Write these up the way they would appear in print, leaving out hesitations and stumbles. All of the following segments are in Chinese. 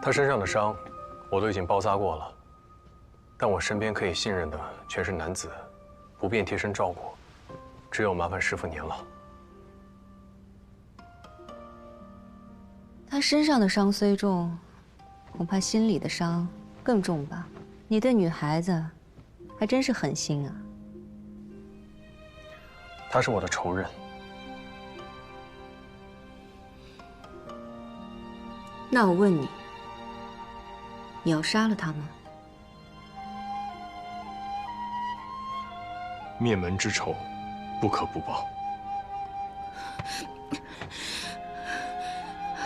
他身上的伤，我都已经包扎过了，但我身边可以信任的全是男子，不便贴身照顾，只有麻烦师傅您了。他身上的伤虽重，恐怕心里的伤更重吧？你对女孩子还真是狠心啊！他是我的仇人。那我问你，你要杀了他吗？灭门之仇，不可不报。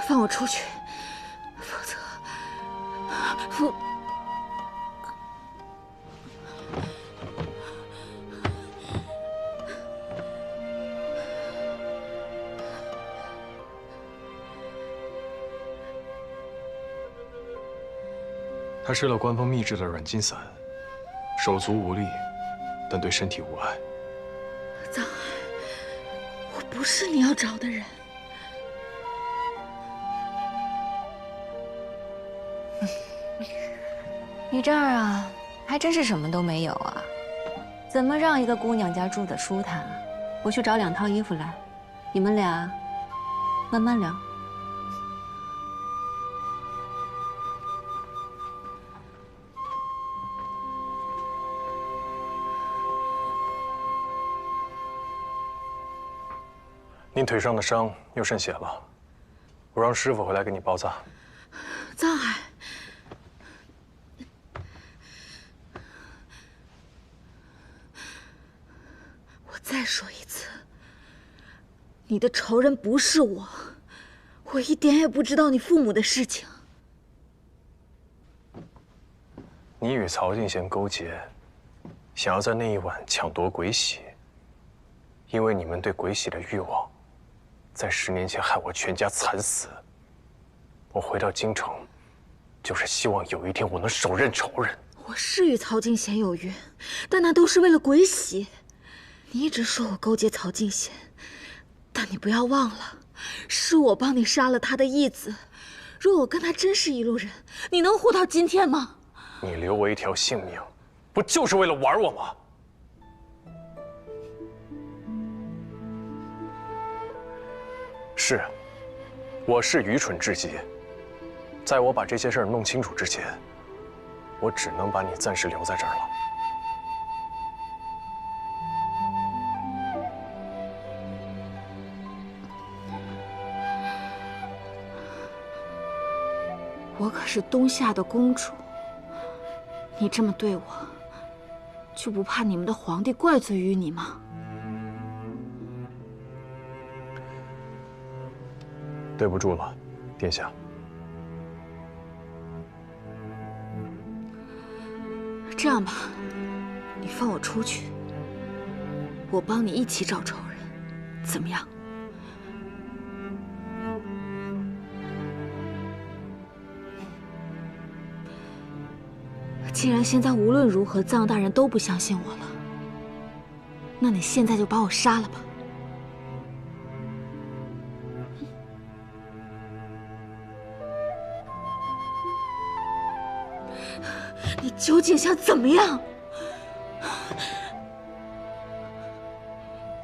放我出去，否则我……他吃了官方秘制的软筋散，手足无力，但对身体无碍。藏海，我不是你要找的人。你这儿啊，还真是什么都没有啊！怎么让一个姑娘家住得舒坦啊？我去找2套衣服来，你们俩慢慢聊。您腿上的伤又渗血了，我让师傅回来给你包扎。藏海，我再说一次，你的仇人不是我，我一点也不知道你父母的事情。你与曹静贤勾结，想要在那一晚抢夺鬼玺，因为你们对鬼玺的欲望，在10年前害我全家惨死。我回到京城，就是希望有一天我能手刃仇人。我是与曹静贤有约，但那都是为了鬼玺。你一直说我勾结曹静贤，但你不要忘了，是我帮你杀了他的义子。若我跟他真是一路人，你能活到今天吗？你留我一条性命，不就是为了玩我吗？是，我是愚蠢至极。在我把这些事儿弄清楚之前，我只能把你暂时留在这儿了。我可是东夏的公主，你这么对我，就不怕你们的皇帝怪罪于你吗？对不住了，殿下。这样吧，你放我出去，我帮你一起找仇人，怎么样？既然现在无论如何藏大人都不相信我了，那你现在就把我杀了吧。你究竟想怎么样？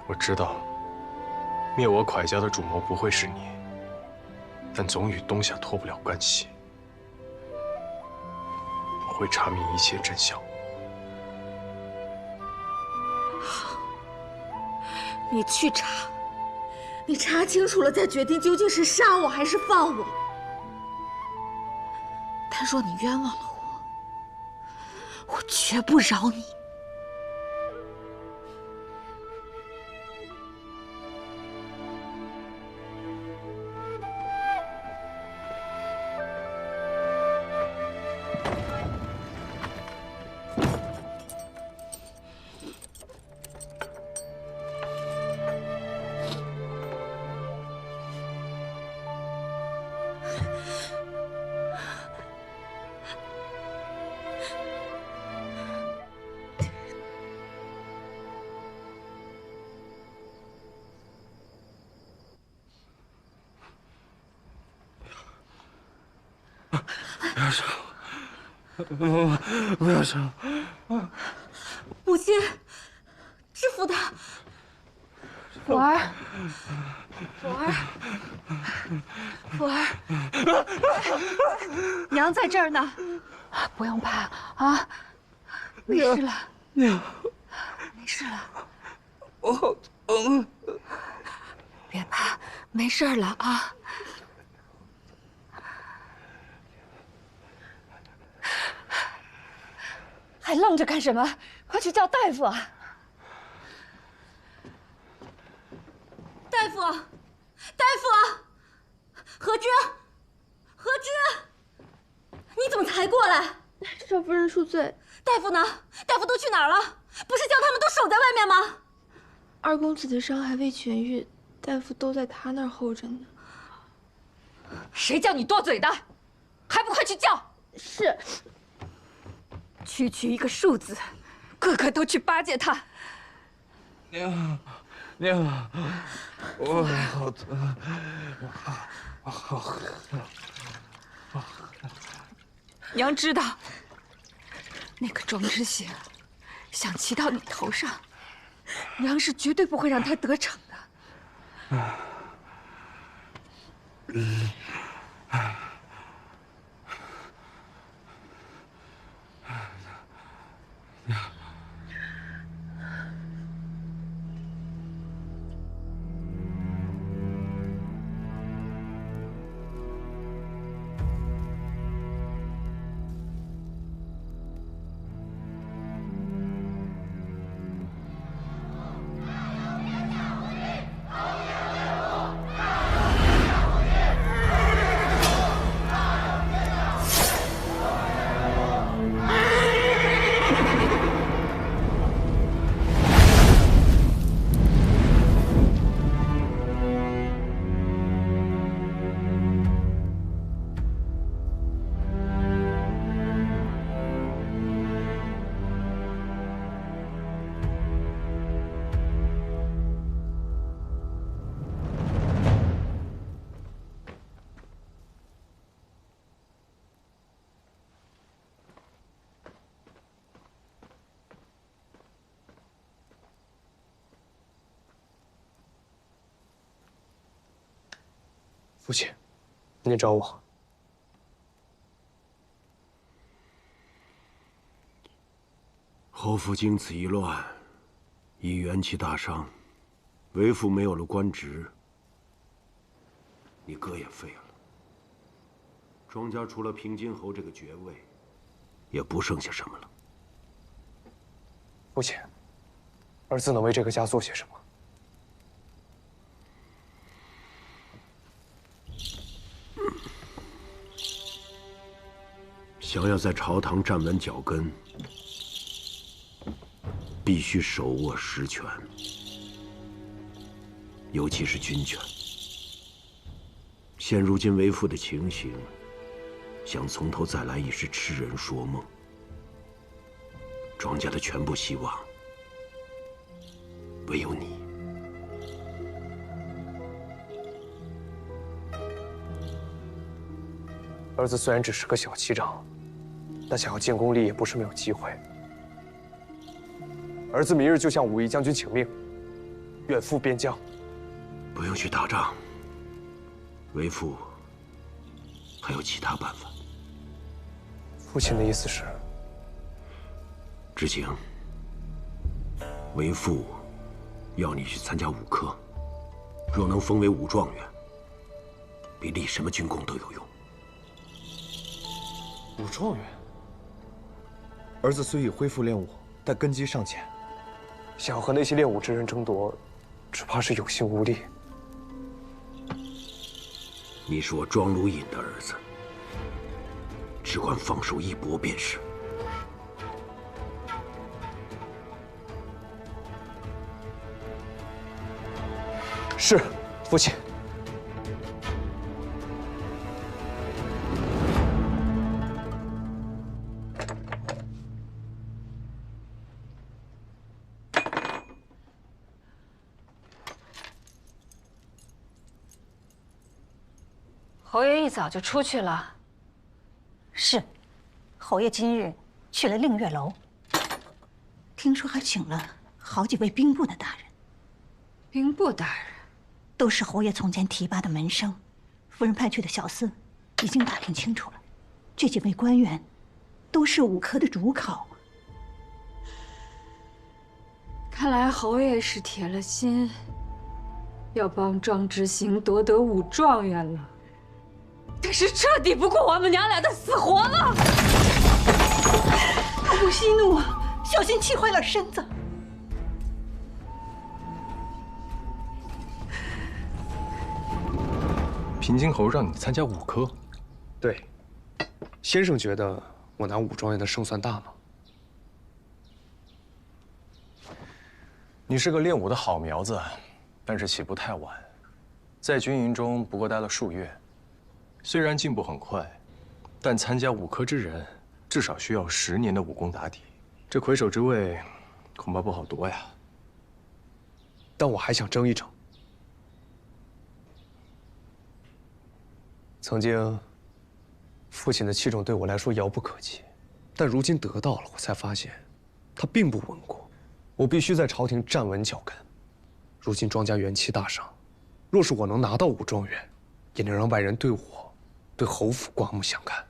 我知道，灭我蒯家的主谋不会是你，但总与东夏脱不了干系。我会查明一切真相。好，你去查，你查清楚了再决定究竟是杀我还是放我。但若你冤枉了我，我绝不饶你。要杀我！不要杀我！母亲，制服他。福儿，福儿，福儿，娘在这儿呢，不用怕啊，没事了，娘，没事了，我好疼。别怕，没事了啊。还愣着干什么？快去叫大夫啊！大夫，大夫，何之，何之，你怎么才过来？少夫人恕罪。大夫呢？大夫都去哪儿了？不是叫他们都守在外面吗？二公子的伤还未痊愈，大夫都在他那儿候着呢。谁叫你多嘴的？还不快去叫！是。区区一个庶子，个个都去巴结他。娘，娘，我好疼，我好恨。娘知道，那个庄知县想骑到你头上，娘是绝对不会让他得逞的。父亲，您找我。侯府经此一乱，已元气大伤，为父没有了官职，你哥也废了。庄家除了平津侯这个爵位，也不剩下什么了。父亲，儿子能为这个家做些什么？想要在朝堂站稳脚跟，必须手握实权，尤其是军权。现如今为父的情形，想从头再来已是痴人说梦。庄家的全部希望，唯有你。儿子虽然只是个小旗长，但想要建功立业不是没有机会。儿子明日就向武义将军请命，远赴边疆。不用去打仗，为父还有其他办法。父亲的意思是？知景，为父要你去参加武科，若能封为武状元，比立什么军功都有用。武状元，儿子虽已恢复练武，但根基尚浅，想要和那些练武之人争夺，只怕是有心无力。你是我庄如隐的儿子，只管放手一搏便是。是，父亲。侯爷一早就出去了，是，侯爷今日去了令月楼，听说还请了好几位兵部的大人。兵部大人都是侯爷从前提拔的门生，夫人派去的小厮已经打听清楚了，这几位官员都是武科的主考。看来侯爷是铁了心，要帮庄之行夺得武状元了。他是彻底不顾我们娘俩的死活了。不息怒，小心气坏了身子。平津侯让你参加武科，对，先生觉得我拿武状元的胜算大吗？你是个练武的好苗子，但是起步太晚，在军营中不过待了数月，虽然进步很快，但参加武科之人至少需要10年的武功打底，这魁首之位恐怕不好夺呀。但我还想争一争。曾经，父亲的器重对我来说遥不可及，但如今得到了，我才发现，他并不稳固。我必须在朝廷站稳脚跟。如今庄家元气大伤，若是我能拿到武状元，也能让外人对我、对侯府刮目相看。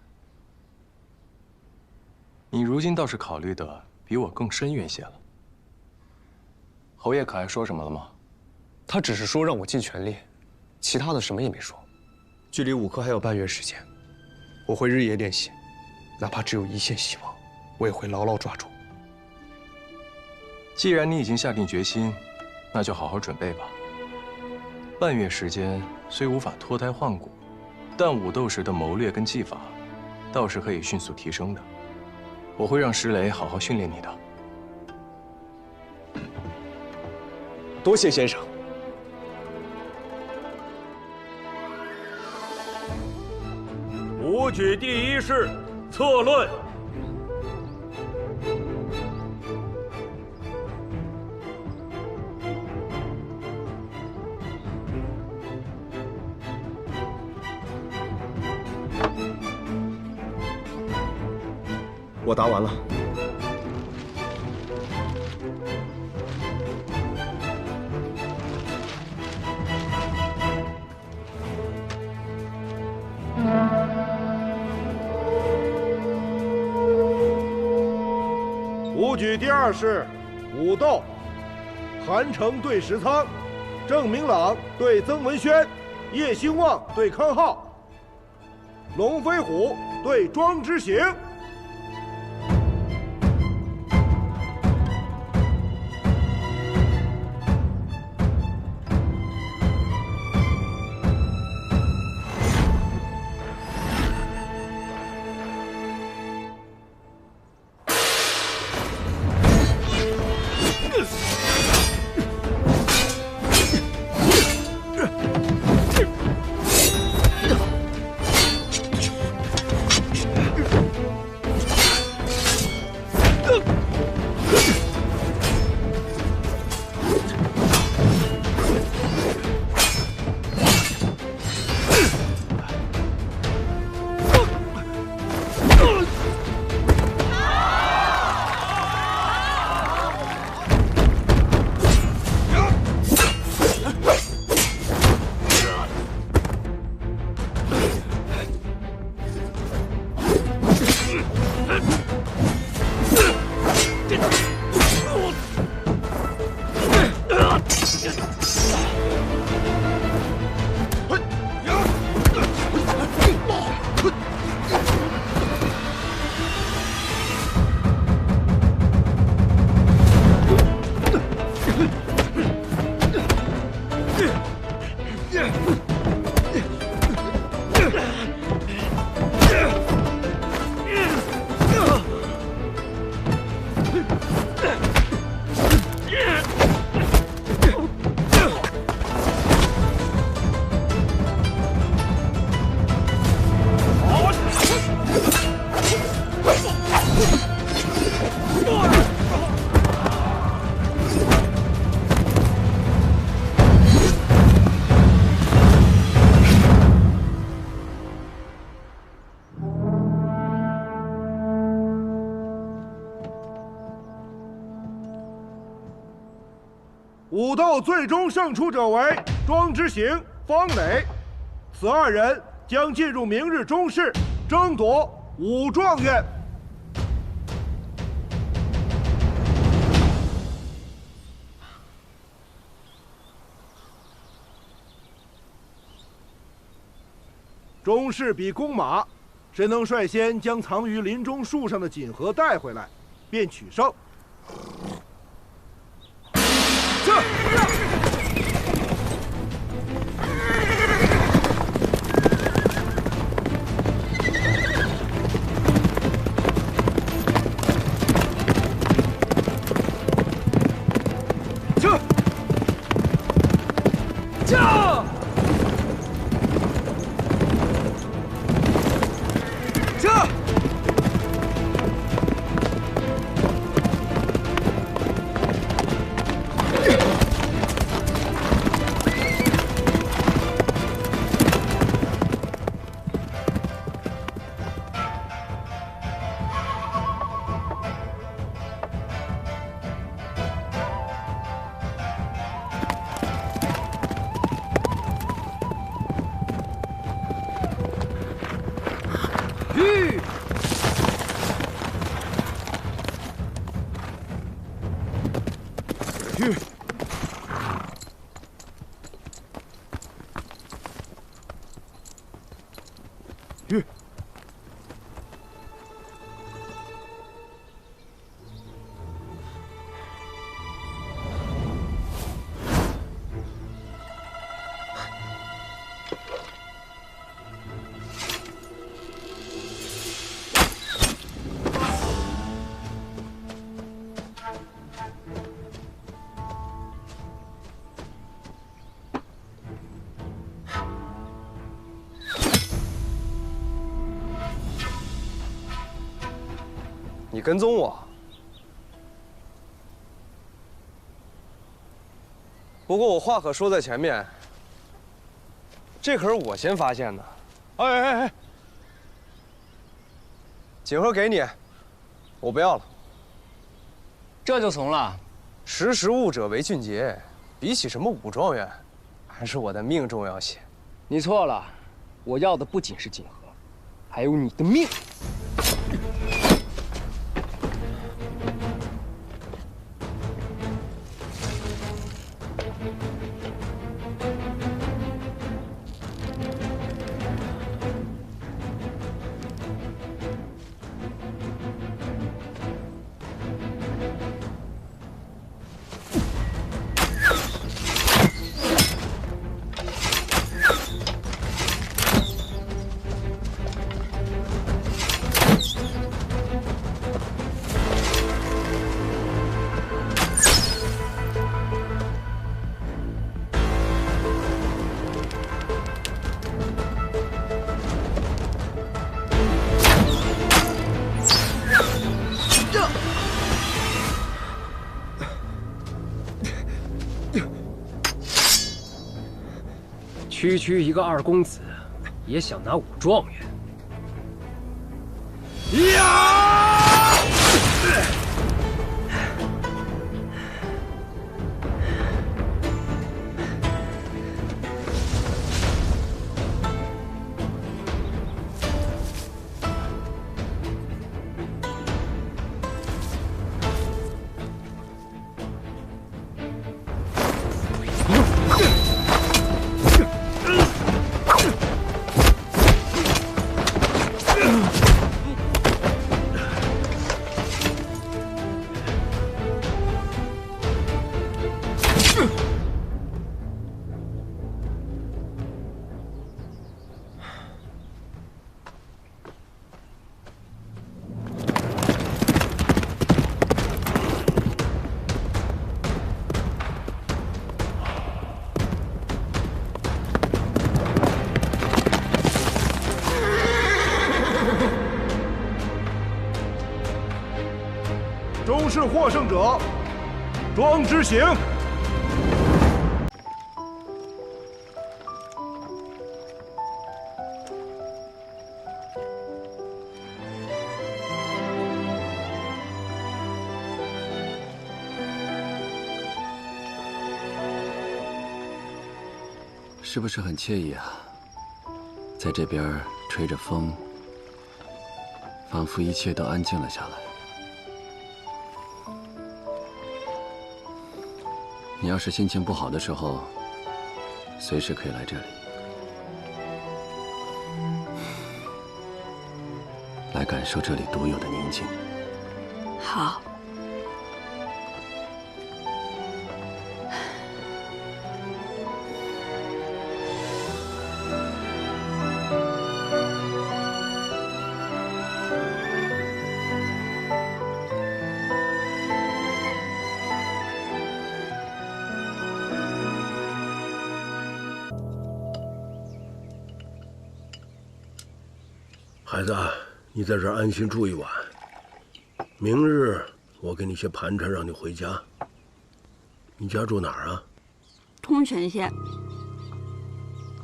你如今倒是考虑的比我更深远些了。侯爷可还说什么了吗？他只是说让我尽全力，其他的什么也没说。距离武科还有半月时间，我会日夜练习，哪怕只有一线希望，我也会牢牢抓住。既然你已经下定决心，那就好好准备吧。半月时间虽无法脱胎换骨，但武斗时的谋略跟技法，倒是可以迅速提升的。我会让石雷好好训练你的。多谢先生。武举第1式策论。我答完了。武举第2式武斗，韩城对石仓，郑明朗对曾文轩，叶兴旺对康浩，龙飞虎对庄之行。武斗最终胜出者为庄之行、方磊，此2人将进入明日中试，争夺武状元。中试比弓马，谁能率先将藏于林中树上的锦盒带回来，便取胜。你跟踪我？不过我话可说在前面，这可是我先发现的。哎，锦盒给你，我不要了。这就怂了？识时务者为俊杰，比起什么武状元，还是我的命重要些。你错了，我要的不仅是锦盒，还有你的命。区一个2公子，也想拿武状元？呀！中试获胜者，庄之行。是不是很惬意啊？在这边吹着风，仿佛一切都安静了下来。你要是心情不好的时候，随时可以来这里，来感受这里独有的宁静。好。孩子，你在这儿安心住一晚，明日我给你些盘缠，让你回家。你家住哪儿啊？通泉县。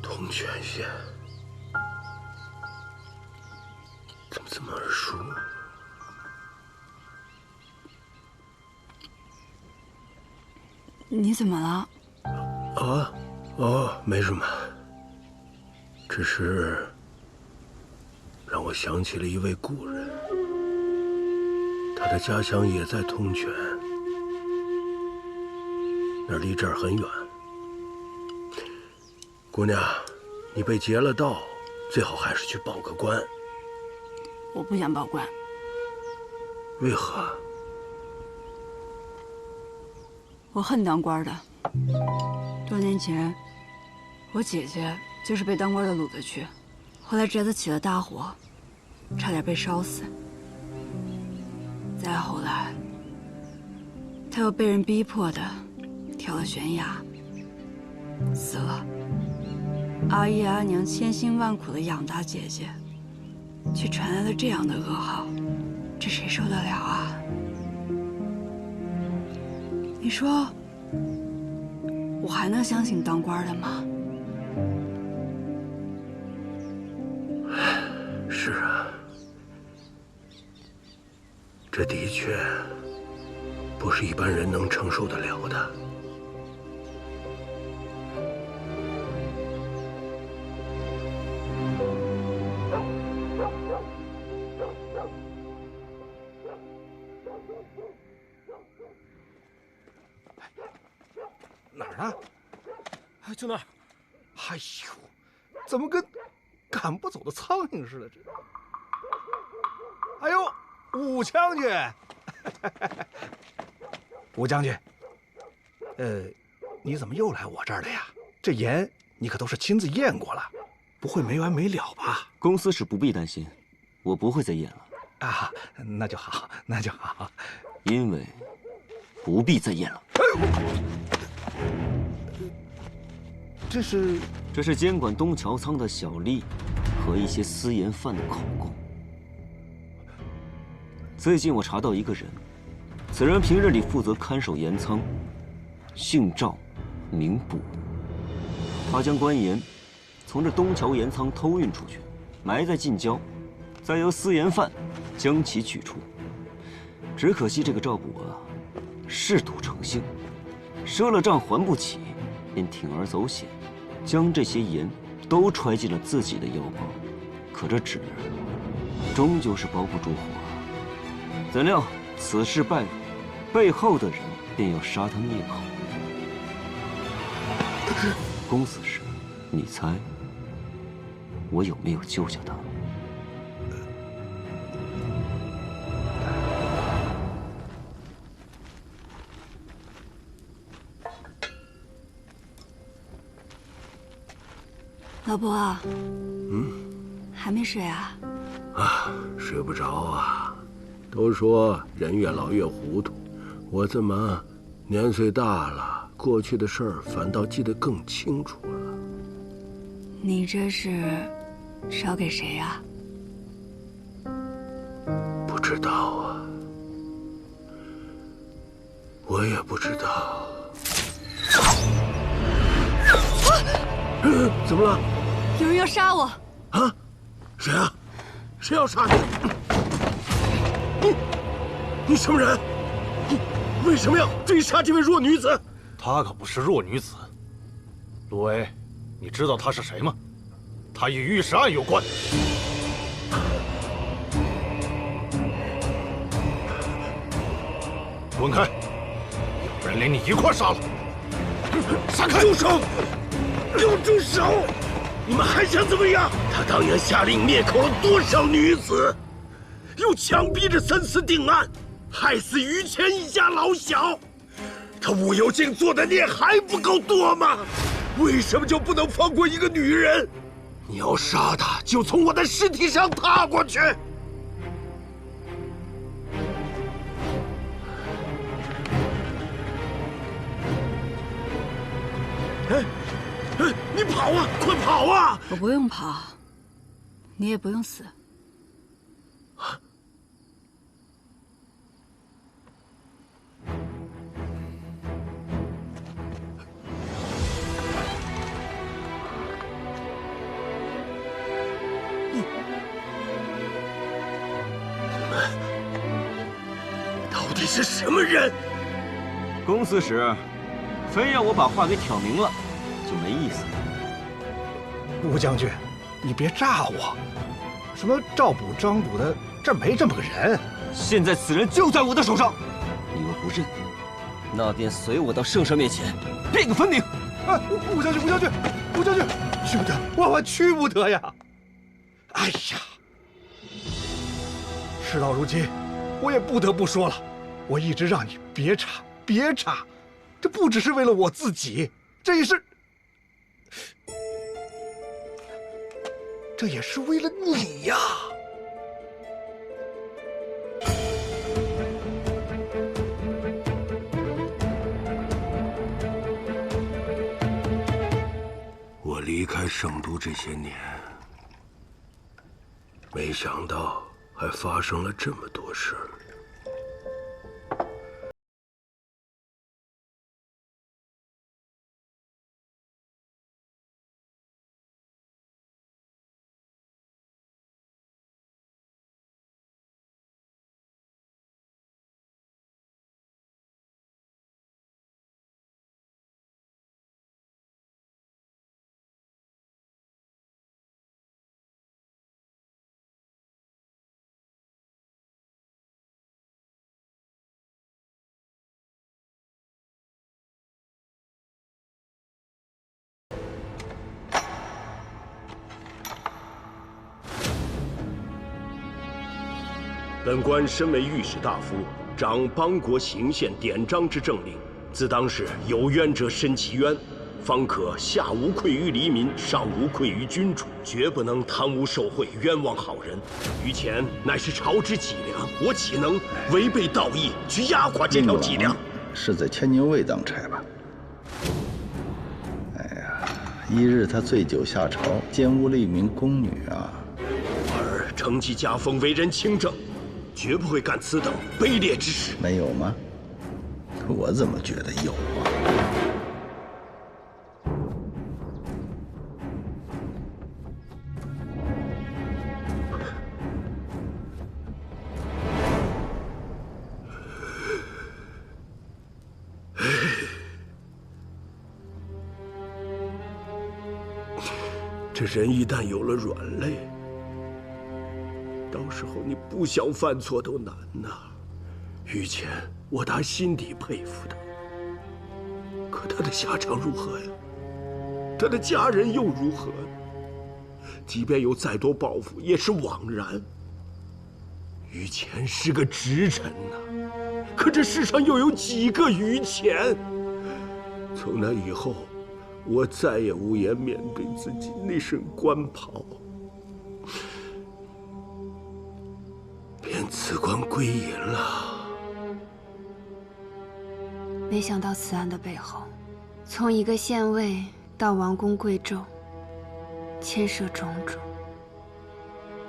通泉县，怎么这么耳熟？你怎么了？没什么，只是让我想起了一位故人，他的家乡也在通泉，那离这儿很远。姑娘，你被劫了道，最好还是去报个官。我不想报官。为何？我恨当官的。多年前，我姐姐就是被当官的掳了去，后来宅子起了大火，差点被烧死。再后来，她又被人逼迫的跳了悬崖，死了。阿姨阿娘千辛万苦的养大姐姐，却传来了这样的噩耗，这谁受得了啊？你说，我还能相信当官的吗？是啊，这的确不是一般人能承受得了的。哪儿呢？就那儿。哎呦，怎么跟赶不走的苍蝇似的？这……哎呦，武将军，武将军，你怎么又来我这儿了呀？这盐你可都是亲自验过了，不会没完没了吧？公司是不必担心，我不会再验了。啊，那就好，那就好。因为不必再验了。这是监管东桥仓的小吏和一些私盐贩的口供。最近我查到一个人，此人平日里负责看守盐仓，姓赵，名卜。他将官盐从这东桥盐仓偷运出去，埋在近郊，再由私盐贩将其取出。只可惜这个赵卜啊，嗜赌成性，赊了账还不起，便铤而走险，将这些盐都揣进了自己的腰包。可这纸终究是包不住火啊！怎料此事败露，背后的人便要杀他灭口。公子时，你猜我有没有救下他？老伯，还没睡啊？睡不着啊。都说人越老越糊涂，我怎么年岁大了，过去的事儿反倒记得更清楚了？你这是烧给谁呀？不知道啊，我也不知道。怎么了？有人要杀我！啊？谁啊？谁要杀你？你什么人？你为什么要追杀这位弱女子？她可不是弱女子。陆威，你知道他是谁吗？他与玉石案有关。滚开！要不然连你一块杀了！闪开！住手！给我住手！你们还想怎么样？他当年下令灭口了多少女子，又强逼着3次定案，害死于谦一家老小。他武幽静做的孽还不够多吗？为什么就不能放过一个女人？你要杀他，就从我的尸体上踏过去。你跑啊！快跑啊！我不用跑，你也不用死。到底是什么人？公司使，非要我把话给挑明了，就没意思。吴将军，你别诈我！什么赵补、张补的，这没这么个人。现在此人就在我的手上，你若不认，那便随我到圣上面前辩个分明。哎，吴将军，去不得，万万去不得呀！哎呀，事到如今，我也不得不说了，我一直让你别查，这不只是为了我自己，这也是为了你呀！我离开圣都这些年，没想到还发生了这么多事儿。本官身为御史大夫，掌邦国行宪典章之政令，自当是有冤者申其冤，方可下无愧于黎民，上无愧于君主，绝不能贪污受贿，冤枉好人。于前乃是朝之脊梁，我岂能违背道义，去压垮这条脊梁？是在千牛卫当差吧？哎呀，一日他醉酒下朝，奸污了一名宫女啊！而承其家风，为人清正，绝不会干此等卑劣之事。没有吗？我怎么觉得有啊？这人一旦有了软肋，到时候你不想犯错都难呐。于谦，我打心底佩服他，可他的下场如何呀？他的家人又如何？即便有再多抱负，也是枉然。于谦是个直臣呐，可这世上又有几个于谦？从那以后，我再也无颜面对自己那身官袍，便辞官归隐了。没想到此案的背后，从一个县尉到王公贵胄，牵涉种种，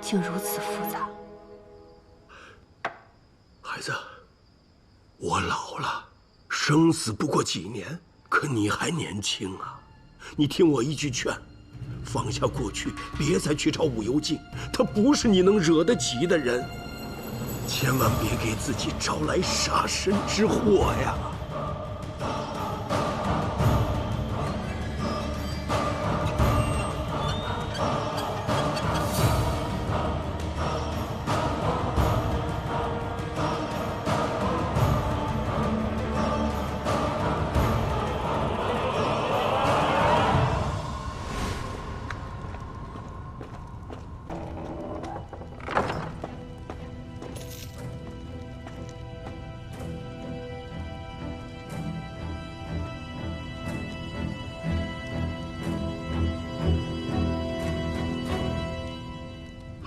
竟如此复杂。孩子，我老了，生死不过几年，可你还年轻啊！你听我一句劝，放下过去，别再去找武幽静，他不是你能惹得起的人。千万别给自己招来杀身之祸呀！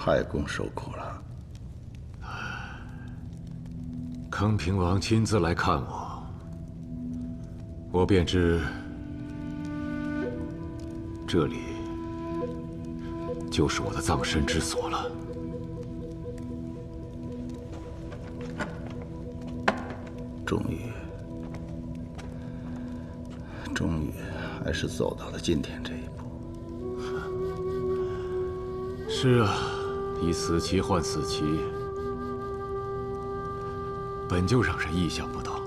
太公受苦了。康平王亲自来看我，我便知这里就是我的葬身之所了。终于，还是走到了今天这一步。是啊，以死期换死期，本就让人意想不到。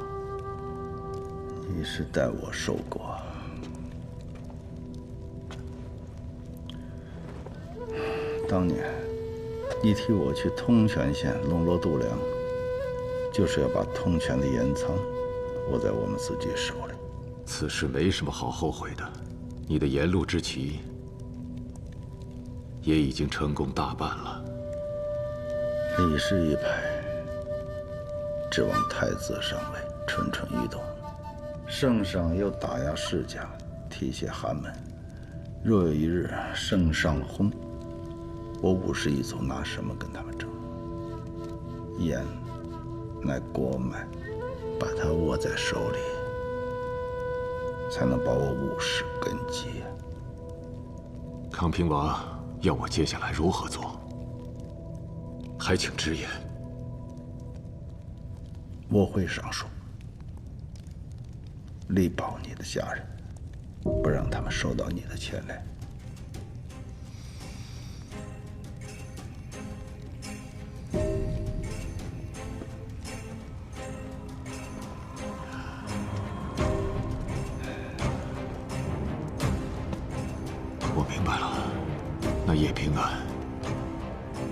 你是代我受过。当年，你替我去通泉县笼络度粮，就是要把通泉的盐仓握在我们自己手里。此事没什么好后悔的，你的沿路之棋也已经成功大半了。李氏一派指望太子上位，蠢蠢欲动；圣上又打压世家，提携寒门。若有一日圣上了薨，我武氏一族拿什么跟他们争？盐乃国脉，把它握在手里，才能保我武氏根基。康平王要我接下来如何做？还请直言。我会上书，力保你的家人，不让他们受到你的牵连。我明白了，那叶平安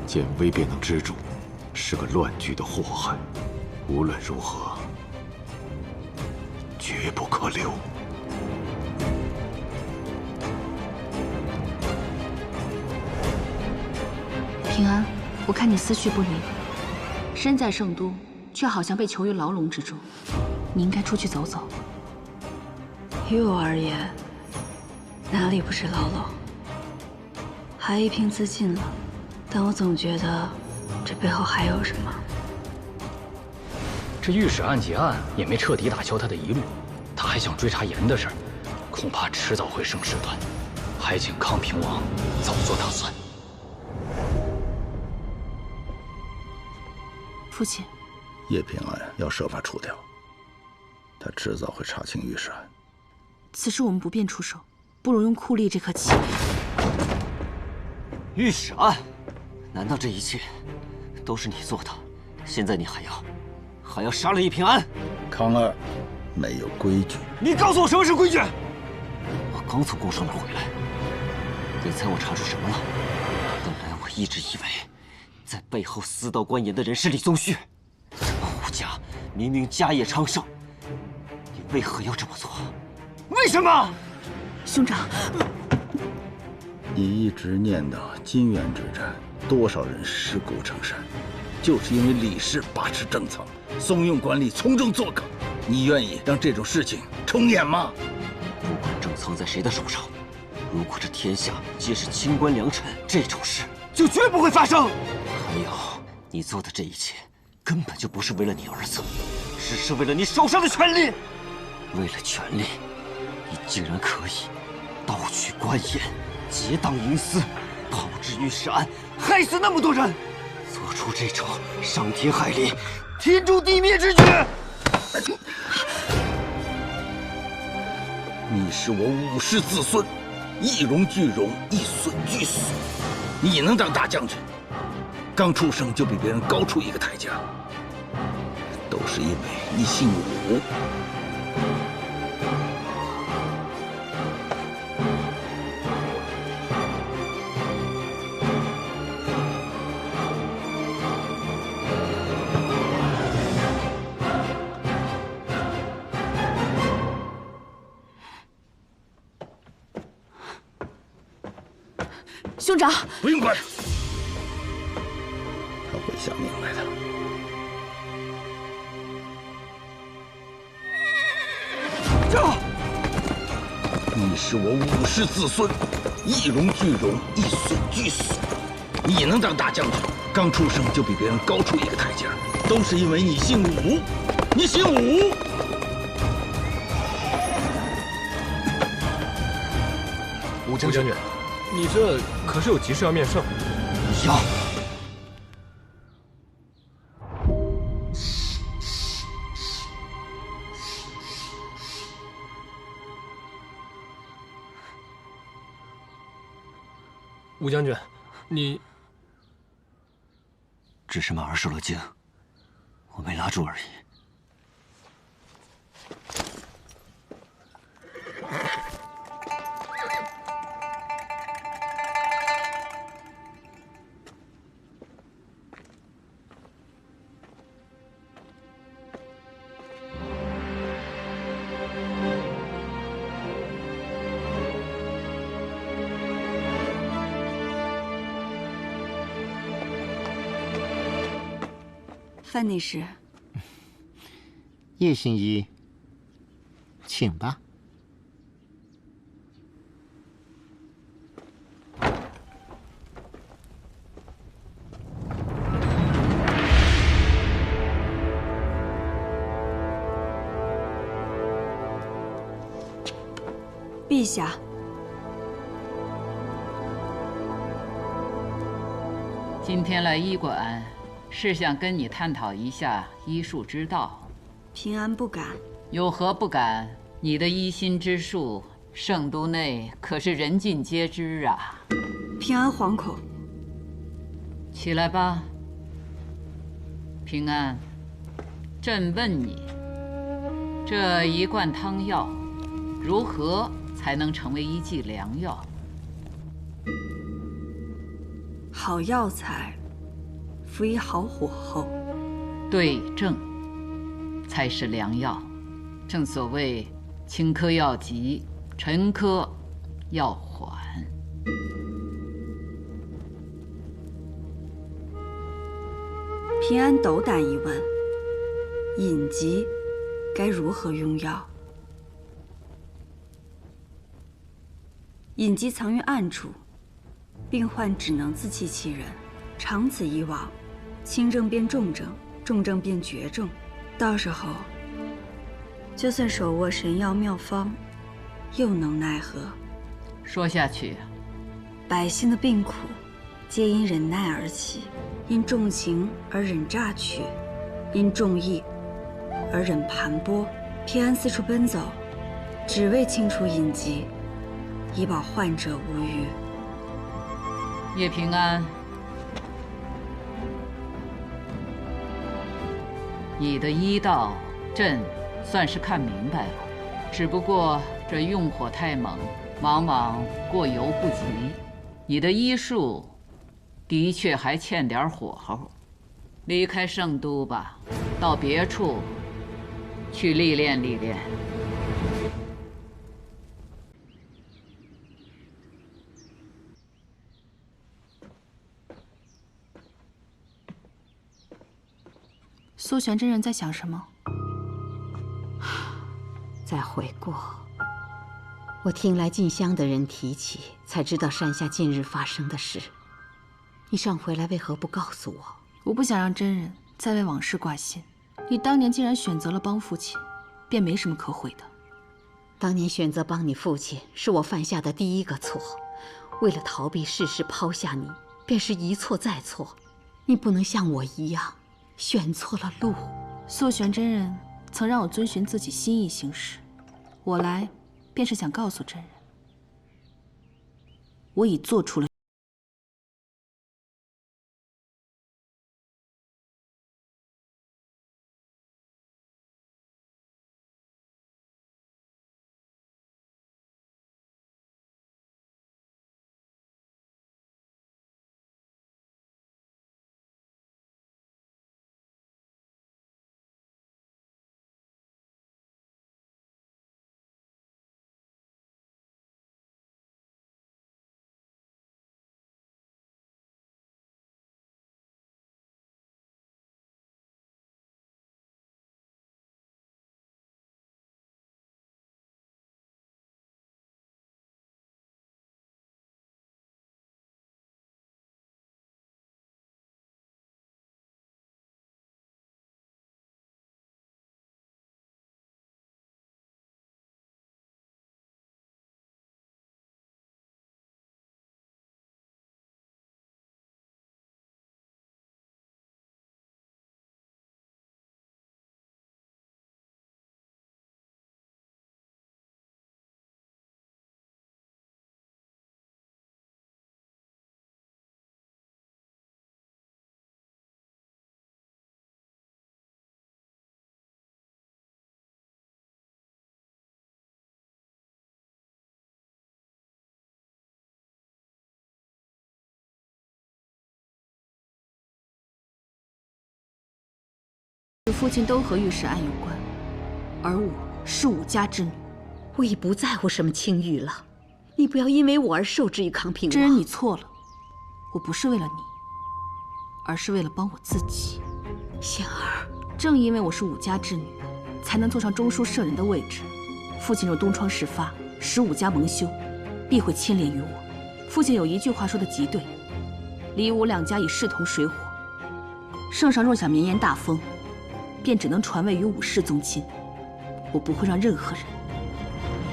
见微便能知主，是个乱局的祸害。无论如何，绝不可留。平安，我看你思绪不宁，身在圣都，却好像被囚于牢笼之中。你应该出去走走。于我而言，哪里不是牢笼？还一平自尽了，但我总觉得这背后还有什么。这御史案结案也没彻底打消他的疑虑，他还想追查盐的事儿，恐怕迟早会生事端，还请康平王早做打算。父亲，叶平安要设法除掉，他迟早会查清御史案。此事我们不便出手，不如用酷吏这颗棋。御史案，难道这一切都是你做的？现在你还要杀了叶平安？康二，没有规矩。你告诉我什么是规矩？我刚从宫上那儿回来，你猜我查出什么了？本来我一直以为在背后私盗官盐的人是李宗旭。这个胡家明明家业昌盛，你为何要这么做？为什么？兄长，你一直念叨金元之战，多少人尸骨成山，就是因为李氏把持政策，怂恿官吏从中作梗。你愿意让这种事情重演吗？不管政仓在谁的手上，如果这天下皆是清官良臣，这种事就绝不会发生。还有，你做的这一切根本就不是为了你儿子，只是为了你手上的权力。为了权力，你竟然可以盗取官盐，结党营私，炮制御史案，害死那么多人，做出这种伤天害理、天诛地灭之举。你是我武氏子孙，一荣俱荣，一损俱损。你能当大将军，刚出生就比别人高出一个台阶，都是因为你姓武。兄长，不用管他，他会想明白的。你是我武氏子孙，一荣俱荣，一损俱损。你能当大将军，刚出生就比别人高出一个台阶，都是因为你姓武，你姓武。武将军，你这可是有急事要面圣。要。武将军，你只是马儿受了惊，我没拉住而已。范内侍，叶新一，请吧。陛下，今天来医馆，是想跟你探讨一下医术之道。平安不敢。有何不敢？你的医心之术，圣都内可是人尽皆知啊。平安惶恐。起来吧。平安，朕问你，这一罐汤药，如何才能成为一剂良药？好药材，服以好火候，对症，才是良药。正所谓轻科要急，沉科要缓。平安斗胆一问：隐疾该如何用药？隐疾藏于暗处，病患只能自欺欺人。长此以往，轻症变重症，重症变绝症，到时候，就算手握神药妙方，又能奈何？说下去，百姓的病苦，皆因忍耐而起，因重情而忍榨取，因重义而忍盘剥。平安四处奔走，只为清除隐疾，以保患者无虞。叶平安，你的医道，朕算是看明白了，只不过这用火太猛，往往过犹不及。你的医术的确还欠点火候，离开圣都吧，到别处去历练历练。苏玄真人在想什么？再回过，我听来进香的人提起，才知道山下近日发生的事。你上回来为何不告诉我？我不想让真人再为往事挂心。你当年既然选择了帮父亲，便没什么可悔的。当年选择帮你父亲，是我犯下的第一个错。为了逃避事实抛下你，便是一错再错。你不能像我一样，选错了路。素玄真人曾让我遵循自己心意行事，我来便是想告诉真人，我已做出了父亲都和御史案有关，而我是武家之女，我已不在乎什么清誉了。你不要因为我而受制于康平王。知人，你错了，我不是为了你，而是为了帮我自己。仙儿，正因为我是武家之女，才能坐上中书舍人的位置。父亲若东窗事发，使武家蒙羞，必会牵连于我。父亲有一句话说的极对：李武两家已势同水火，圣上若想绵延大风，便只能传位于武氏宗亲。我不会让任何人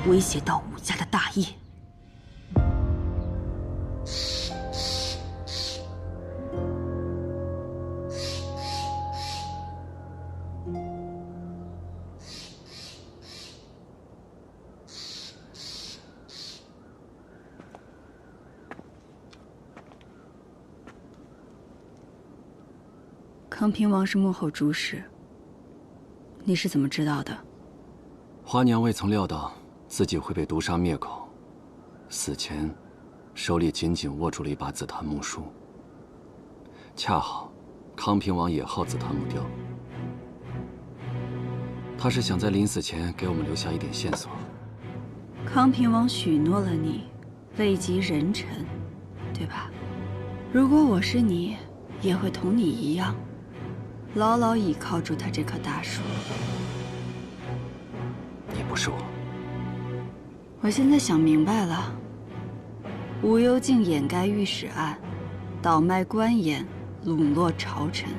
威胁到武家的大业。康平王是幕后主使，你是怎么知道的？花娘未曾料到自己会被毒杀灭口，死前手里紧紧握住了一把紫檀木梳。恰好康平王也好紫檀木雕，他是想在临死前给我们留下一点线索。康平王许诺了你，位极人臣，对吧？如果我是你，也会同你一样，牢牢倚靠住他这棵大树。你不是我。我现在想明白了，无忧竟掩盖御史案，倒卖官盐，笼络朝臣。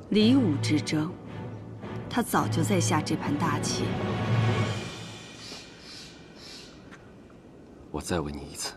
李武之争，他早就在下这盘大棋。我再问你一次，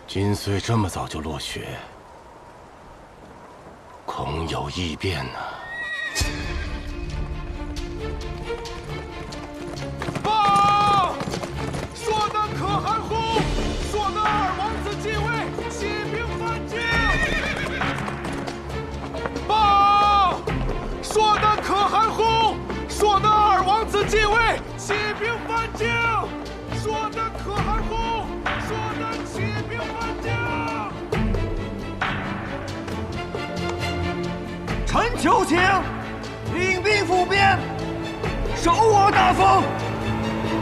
今虽这么早就落雪，恐有异变呢。报！说的可汗乎？说的二王子继位，起兵反京。报！说的可汗乎？说的二王子继位，起兵反京。说的可汗乎？说的起兵反京。臣求请，领兵赴边，守我大封，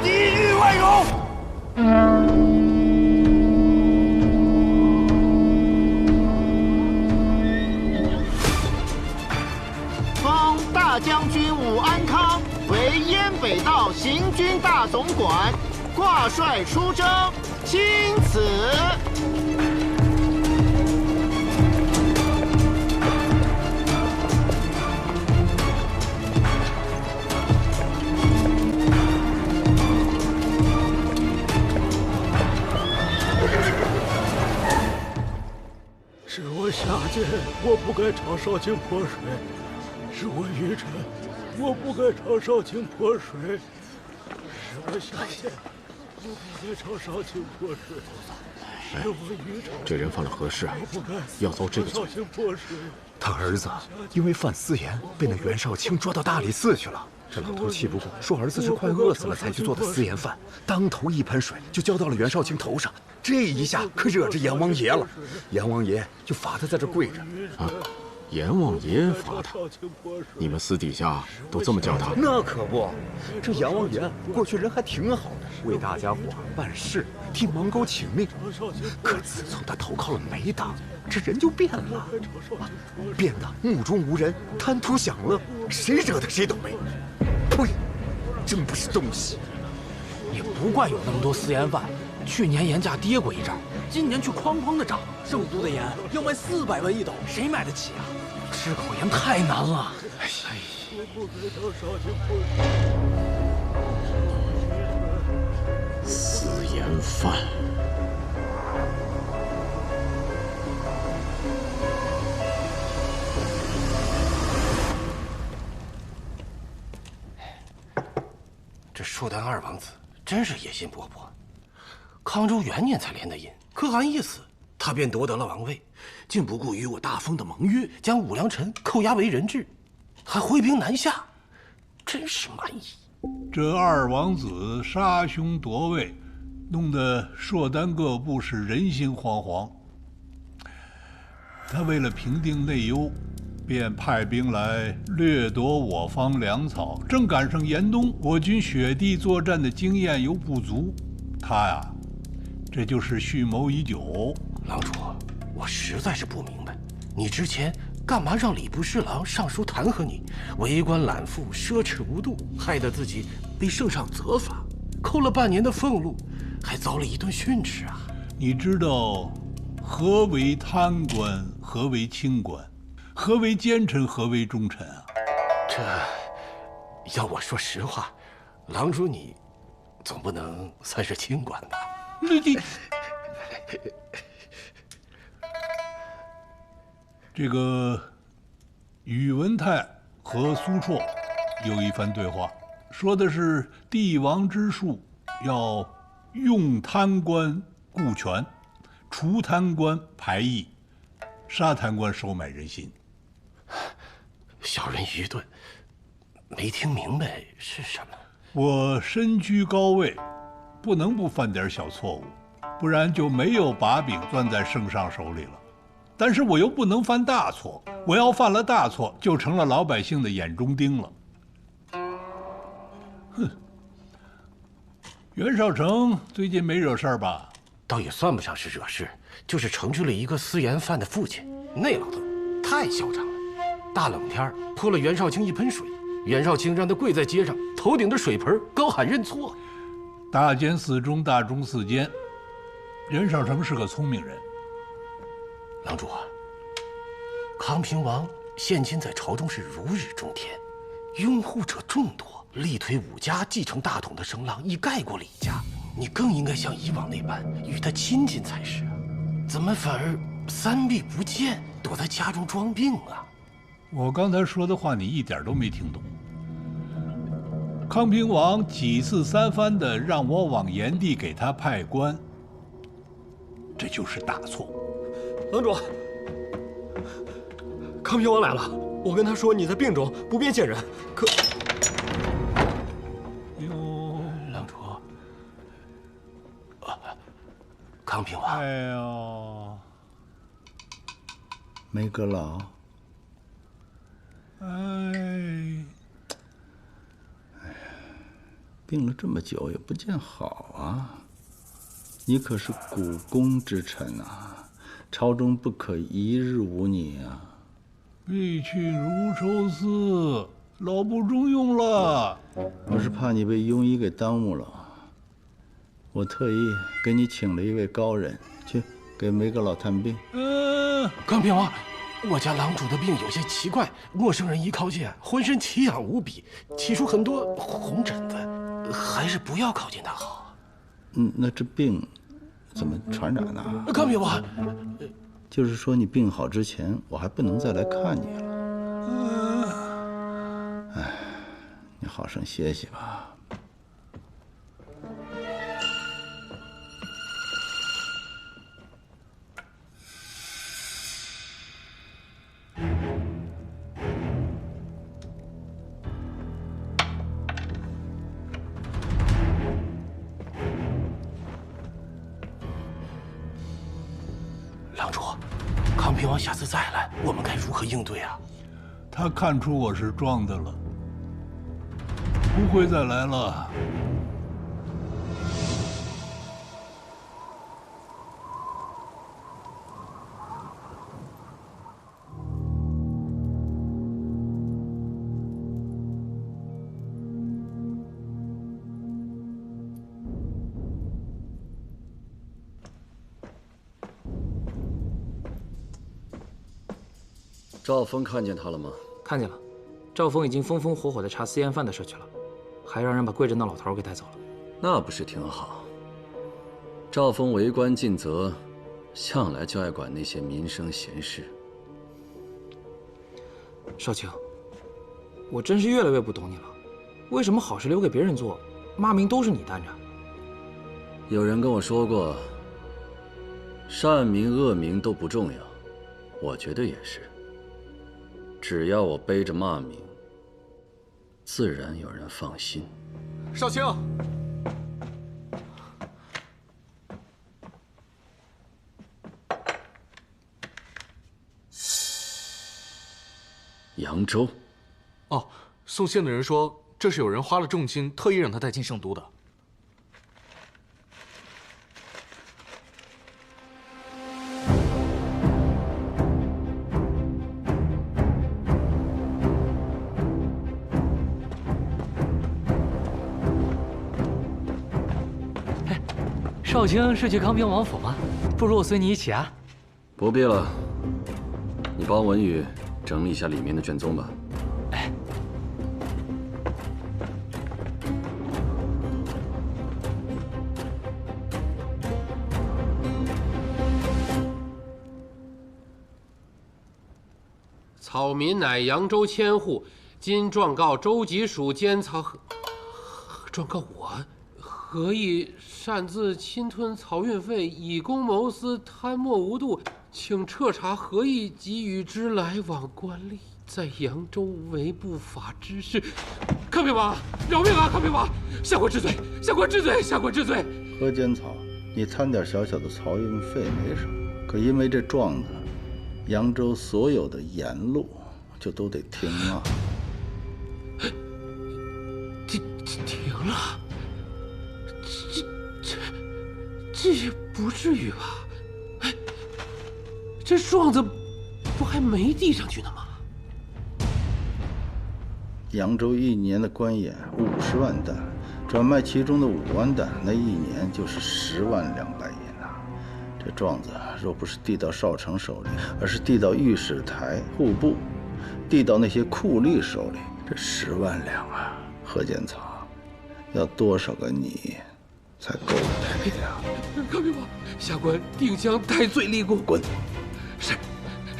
抵御外戎。封大将军武安康为燕北道行军大总管，挂帅出征，钦此。是我下贱，我不该朝少卿泼水；是我愚蠢，我不该朝少卿泼水；是我下贱，我不该朝少卿泼水；是我愚蠢。这人犯了何事，要遭这个罪？他儿子因为犯私盐，被那袁绍卿抓到大理寺去了。这老头气不过，说儿子是快饿死了才去做的私盐饭，当头一盆水就浇到了袁绍卿头上。这一下可惹着阎王爷了，阎王爷就罚他在这跪着。阎王爷罚他，你们私底下都这么叫他？那可不，这阎王爷过去人还挺好的，为大家伙办事，替盲狗请命。可自从他投靠了梅党，这人就变了，变得目中无人，贪图享乐，谁惹得谁倒霉。呸！真不是东西。也不怪有那么多私盐贩，去年盐价跌过一阵，今年却哐哐的涨。这么多的盐要卖400万一斗，谁买得起啊？吃口盐太难了。私盐贩。这硕丹二王子真是野心勃勃，康州元年才联的姻，可汗一死，他便夺得了王位，竟不顾与我大封的盟约，将武良臣扣押为人质，还挥兵南下，真是蛮夷。这二王子杀兄夺位，弄得硕丹各部是人心惶惶。他为了平定内忧，便派兵来掠夺我方粮草。正赶上严冬我军雪地作战的经验又不足，他呀，这就是蓄谋已久。郎主，我实在是不明白，你之前干嘛让礼部侍郎上书弹劾你，为官揽赋，奢侈无度，害得自己被圣上责罚，扣了半年的俸禄，还遭了一顿训斥啊！你知道何为贪官，何为清官？何为奸臣，何为忠臣啊？这，要我说实话，郎主你总不能算是清官吧？你这个宇文泰和苏绰有一番对话，说的是帝王之术要用贪官顾权，除贪官排异，杀贪官收买人心。小人愚钝，没听明白是什么。我身居高位，不能不犯点小错误，不然就没有把柄攥在圣上手里了。但是我又不能犯大错，我要犯了大错，就成了老百姓的眼中钉了。哼，袁绍成最近没惹事儿吧？倒也算不上是惹事，就是惩治了一个私盐贩的父亲。那老头太嚣张了，大冷天泼了袁绍清一盆水，袁绍清让他跪在街上，头顶着水盆，高喊认错。大奸四忠，大忠四奸。袁绍成是个聪明人。郎主啊，康平王现今在朝中是如日中天，拥护者众多，力推武家继承大统的声浪已盖过李家。你更应该像以往那般与他亲近才是啊！怎么反而三避不见，躲在家中装病啊？我刚才说的话你一点都没听懂。康平王几次三番的让我往炎帝给他派官，这就是大错。郎主，康平王来了，我跟他说你在病中，不便见人。可，郎主，康平王。哎呦，梅阁老。哎呀，病了这么久也不见好啊！你可是股肱之臣啊！朝中不可一日无你啊！必去如抽丝，老不中用了。我是怕你被庸医给耽误了，我特意给你请了一位高人，去给梅阁老探病。康平王，我家郎主的病有些奇怪，陌生人一靠近，浑身奇痒无比，起出很多红疹子，还是不要靠近他好。那这病怎么传染呢？康平王，就是说你病好之前，我还不能再来看你了。哎，你好生歇息吧。郎主，康平王王下次再来，我们该如何应对啊？他看出我是装的了，不会再来了。赵峰看见他了吗？看见了，赵峰已经风风火火地查私烟犯的事去了，还让人把跪着那老头给带走了。那不是挺好？赵峰为官尽责，向来就爱管那些民生闲事。少卿，我真是越来越不懂你了，为什么好事留给别人做，骂名都是你担着？有人跟我说过，善名恶名都不重要，我觉得也是。只要我背着骂名，自然有人放心。少卿，扬州。哦，送信的人说，这是有人花了重金，特意让他带进圣都的。少卿是去康平王府吗？不如我随你一起啊。不必了，你帮文宇整理一下里面的卷宗吧。哎。草民乃扬州千户，今状告州籍属监曹状告我。何以擅自侵吞漕运费，以公谋私，贪墨无度？请彻查何以及与之来往官吏，在扬州为不法之事。康平王，饶命啊！康平王，下官知罪，下官知罪，下官知罪。何监曹，你贪点小小的漕运费没什么，可因为这状子，扬州所有的沿路就都得停啊。停了。这也不至于吧？哎，这状子不还没递上去呢吗？扬州一年的官盐50万担，转卖其中的5万担，那一年就是10万2白银呐。这状子若不是递到少城手里，而是递到御史台、户部，递到那些酷吏手里，这10万两啊，何监曹，要多少个你才够赔的呀？康平王，下官定将戴罪立功。滚！是，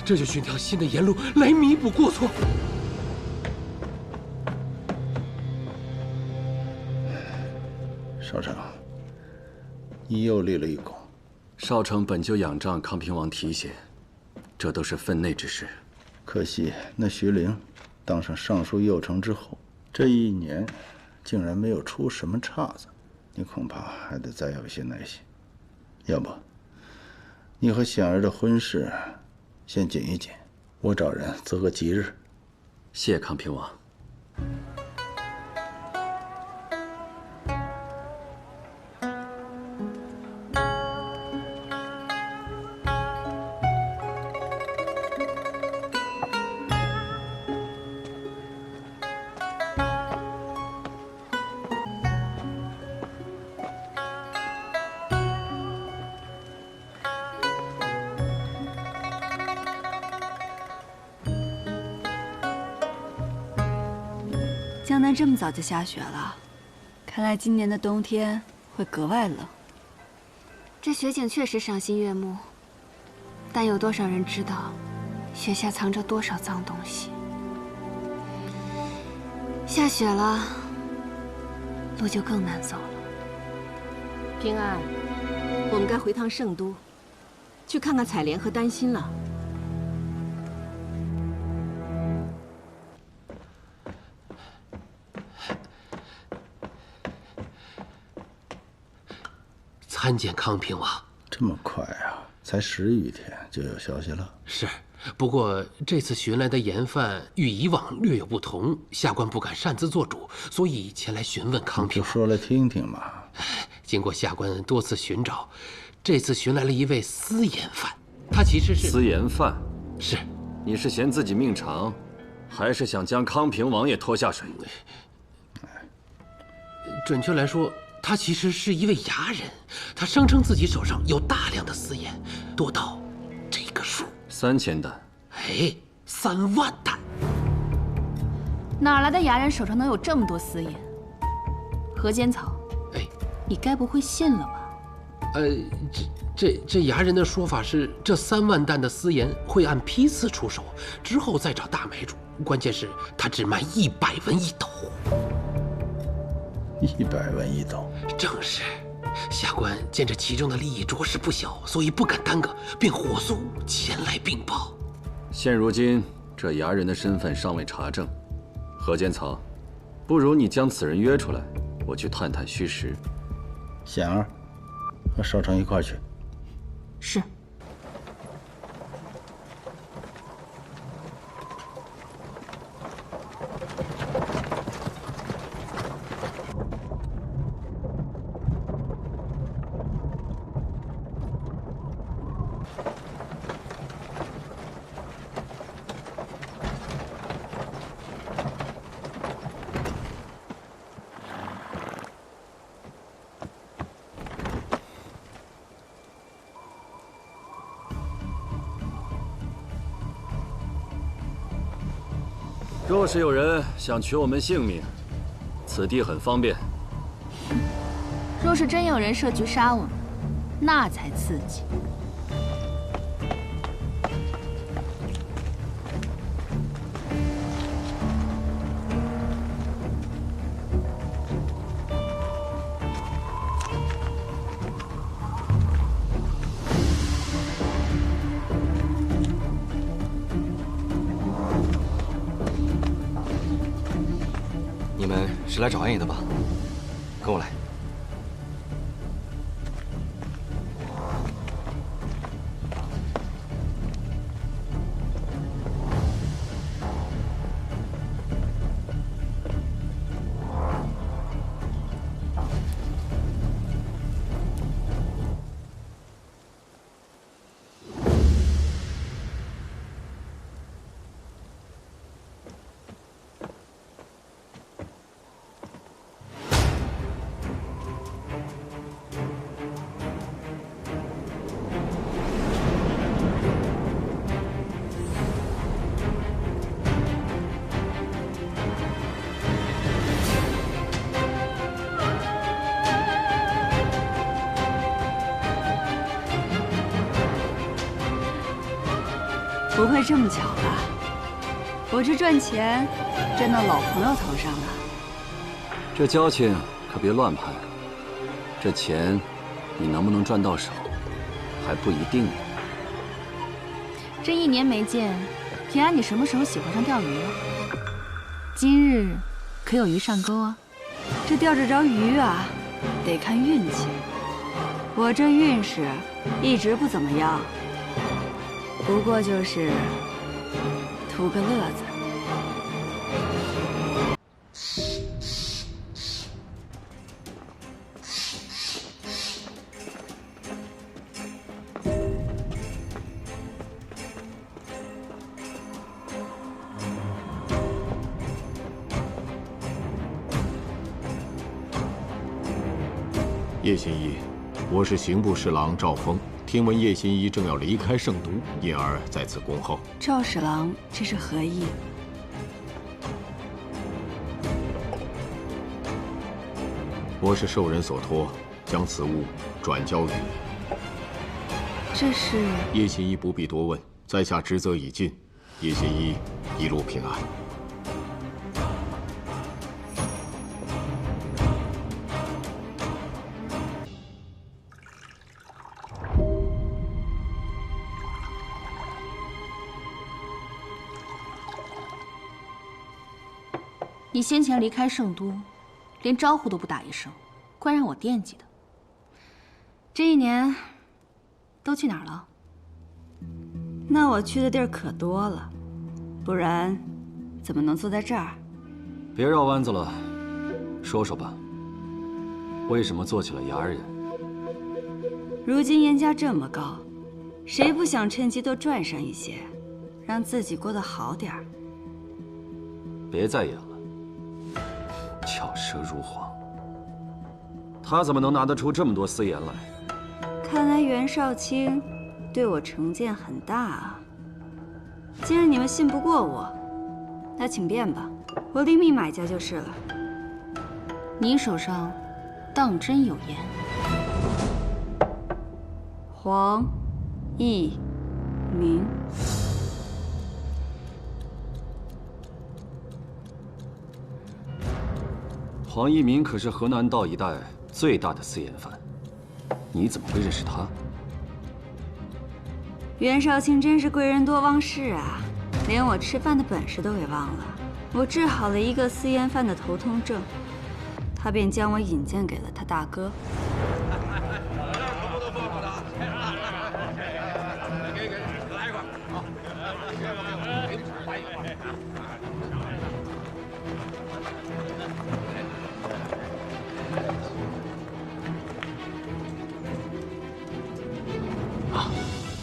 这就寻条新的沿路来弥补过错。少城，你又立了一功。少城本就仰仗康平王提携，这都是分内之事。可惜那徐陵当上尚书右丞之后，这一年竟然没有出什么岔子。你恐怕还得再有一些耐心，要不，你和显儿的婚事先紧一紧，我找人择个吉日。谢康平王。江南这么早就下雪了，看来今年的冬天会格外冷。这雪景确实赏心悦目，但有多少人知道，雪下藏着多少脏东西？下雪了，路就更难走了。平安，我们该回趟圣都，去看看采莲和丹心了。参见康平王。这么快啊？才10余天就有消息了？是，不过这次寻来的盐贩与以往略有不同，下官不敢擅自做主，所以前来询问康平王。说来听听嘛。经过下官多次寻找，这次寻来了一位私盐贩，他其实是私盐贩。是，你是嫌自己命长，还是想将康平王也拖下水？准确来说，他其实是一位牙人，他声称自己手上有大量的私盐，多到这个数3000担。哎，3万担。哪来的牙人手上能有这么多私盐？何间草，你该不会信了吧？这牙人的说法是，这3万担的私盐会按批次出手，之后再找大买主。关键是，他只卖100文1斗。100文1斗，正是。下官见这其中的利益着实不小，所以不敢耽搁，便火速前来禀报。现如今，这牙人的身份尚未查证。何间草，不如你将此人约出来，我去探探虚实。显儿，和少成一块去。是。若是有人想取我们性命，此地很方便。若是真有人设局杀我们，那才刺激。你们是来找安爷的吧？跟我来。不会这么巧吧？我这赚钱挣到老朋友头上了。这交情可别乱攀，这钱你能不能赚到手，还不一定呢。这1年没见，平安，你什么时候喜欢上钓鱼了？今日可有鱼上钩啊？这钓着着鱼啊，得看运气。我这运势一直不怎么样，不过就是图个乐子。叶新一，我是刑部侍郎赵峰，听闻叶新一正要离开圣都，因而在此恭候。赵侍郎，这是何意？我是受人所托，将此物转交于你。这是……叶新一不必多问，在下职责已尽，叶新一一路平安。你先前离开圣都，连招呼都不打一声，怪让我惦记的。这1年都去哪儿了？那我去的地儿可多了，不然怎么能坐在这儿？别绕弯子了，说说吧，为什么做起了牙人？如今严家这么高，谁不想趁机多赚上一些，让自己过得好点儿？别再演了，巧舌如簧。他怎么能拿得出这么多私盐来？看来袁绍卿对我成见很大啊。既然你们信不过我，那请便吧，我另觅买家就是了。你手上当真有盐？黄一鸣。黄一鸣可是河南道一带最大的私盐贩，你怎么会认识他？袁绍卿真是贵人多忘事啊，连我吃饭的本事都给忘了。我治好了一个私盐贩的头痛症，他便将我引荐给了他大哥。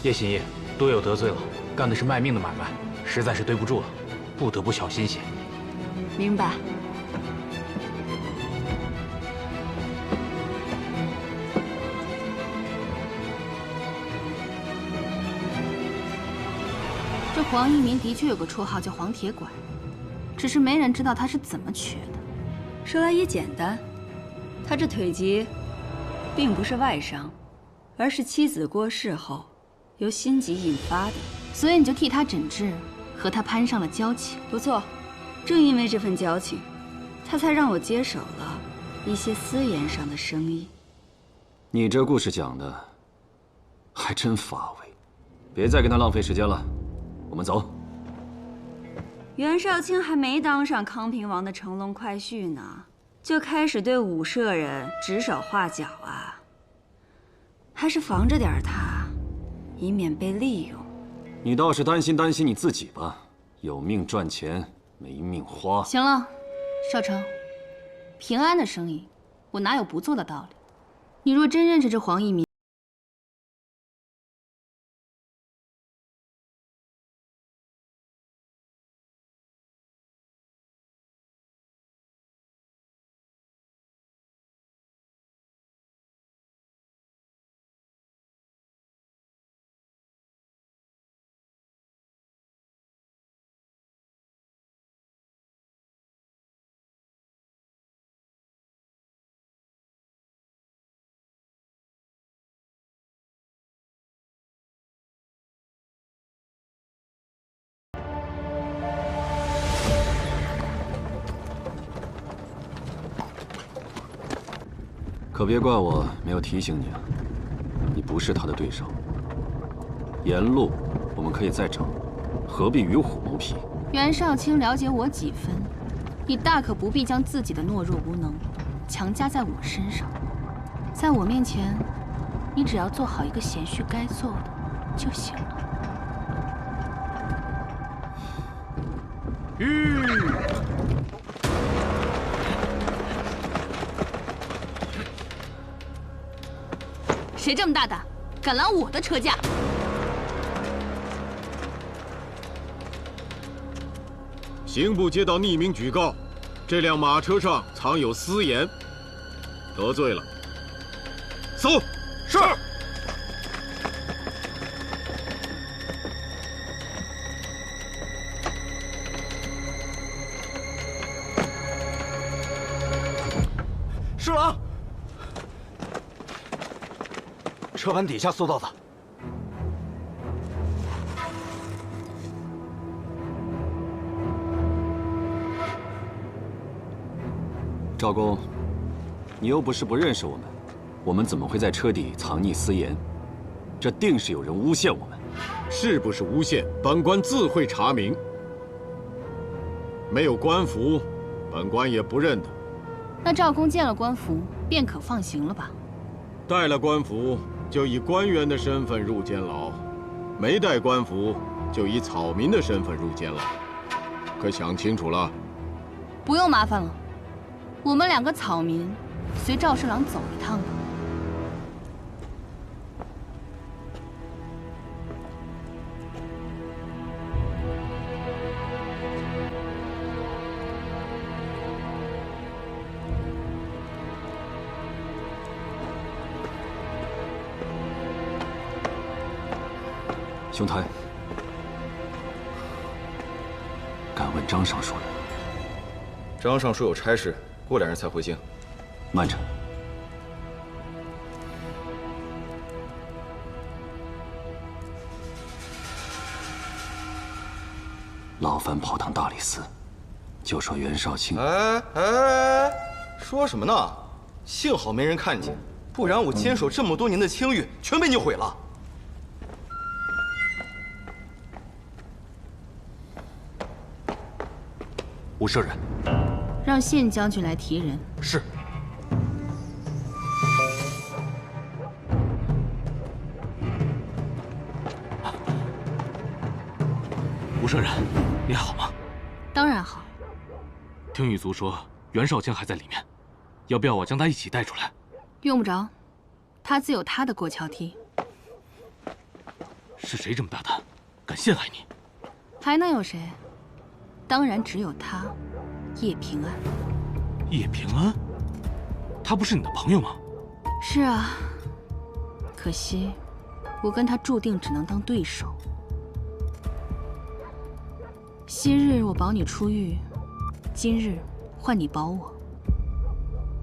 叶新义，多有得罪了，干的是卖命的买卖，实在是对不住了，不得不小心些。明白。这黄一鸣的确有个绰号叫黄铁拐，只是没人知道他是怎么取的。说来也简单，他这腿疾，并不是外伤，而是妻子过世后由心疾引发的，所以你就替他诊治，和他攀上了交情。不错，正因为这份交情，他才让我接手了一些私盐上的生意。你这故事讲的还真乏味，别再跟他浪费时间了，我们走。袁绍卿还没当上康平王的乘龙快婿呢，就开始对武舍人指手画脚啊，还是防着点他，以免被利用。你倒是担心你自己吧，有命赚钱，没命花。行了，少成，平安的生意，我哪有不做的道理？你若真认识这黄一鸣，可别怪我没有提醒你啊，你不是他的对手。沿路我们可以再找，何必与虎谋皮？袁绍卿了解我几分，你大可不必将自己的懦弱无能强加在我身上。在我面前，你只要做好一个贤婿该做的就行了。谁这么大胆，敢拦我的车驾？刑部接到匿名举告，这辆马车上藏有私盐，得罪了。搜。是。侍郎，车板底下搜到的。赵公，你又不是不认识我们，我们怎么会在车底藏匿私盐？这定是有人诬陷我们。是不是诬陷，本官自会查明。没有官服，本官也不认得。那赵公见了官服，便可放行了吧？带了官服，就以官员的身份入监牢，没带官服就以草民的身份入监了，可想清楚了？不用麻烦了，我们2个草民随赵侍郎走一趟吧。兄台，敢问张尚书呢？张尚书有差事，过2日才回京。慢着，劳烦跑堂大理寺，就说袁绍卿。哎，说什么呢？幸好没人看见，不然我坚守这么多年的清誉全被你毁了。吴舍人，让宪将军来提人。是。吴舍人，你好吗？当然好。听狱卒说袁绍卿还在里面，要不要我将他一起带出来？用不着，他自有他的过桥梯。是谁这么大胆，敢陷害你？还能有谁？当然只有他，叶平安。叶平安？他不是你的朋友吗？是啊，可惜我跟他注定只能当对手。昔日我保你出狱，今日换你保我，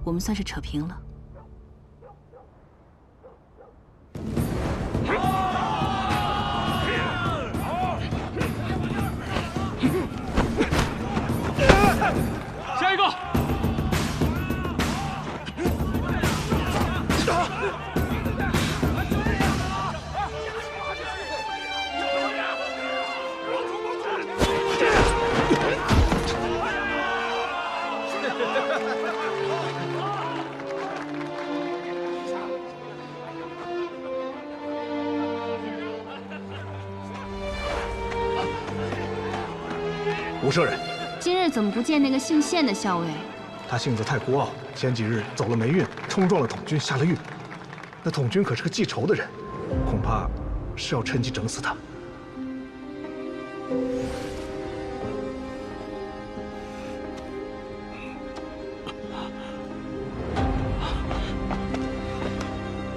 我们算是扯平了。下一个！吴舍人，今日怎么不见那个姓宪的校尉？他性子太孤傲，前几日走了霉运，冲撞了统军，下了狱。那统军可是个记仇的人，恐怕是要趁机整死他。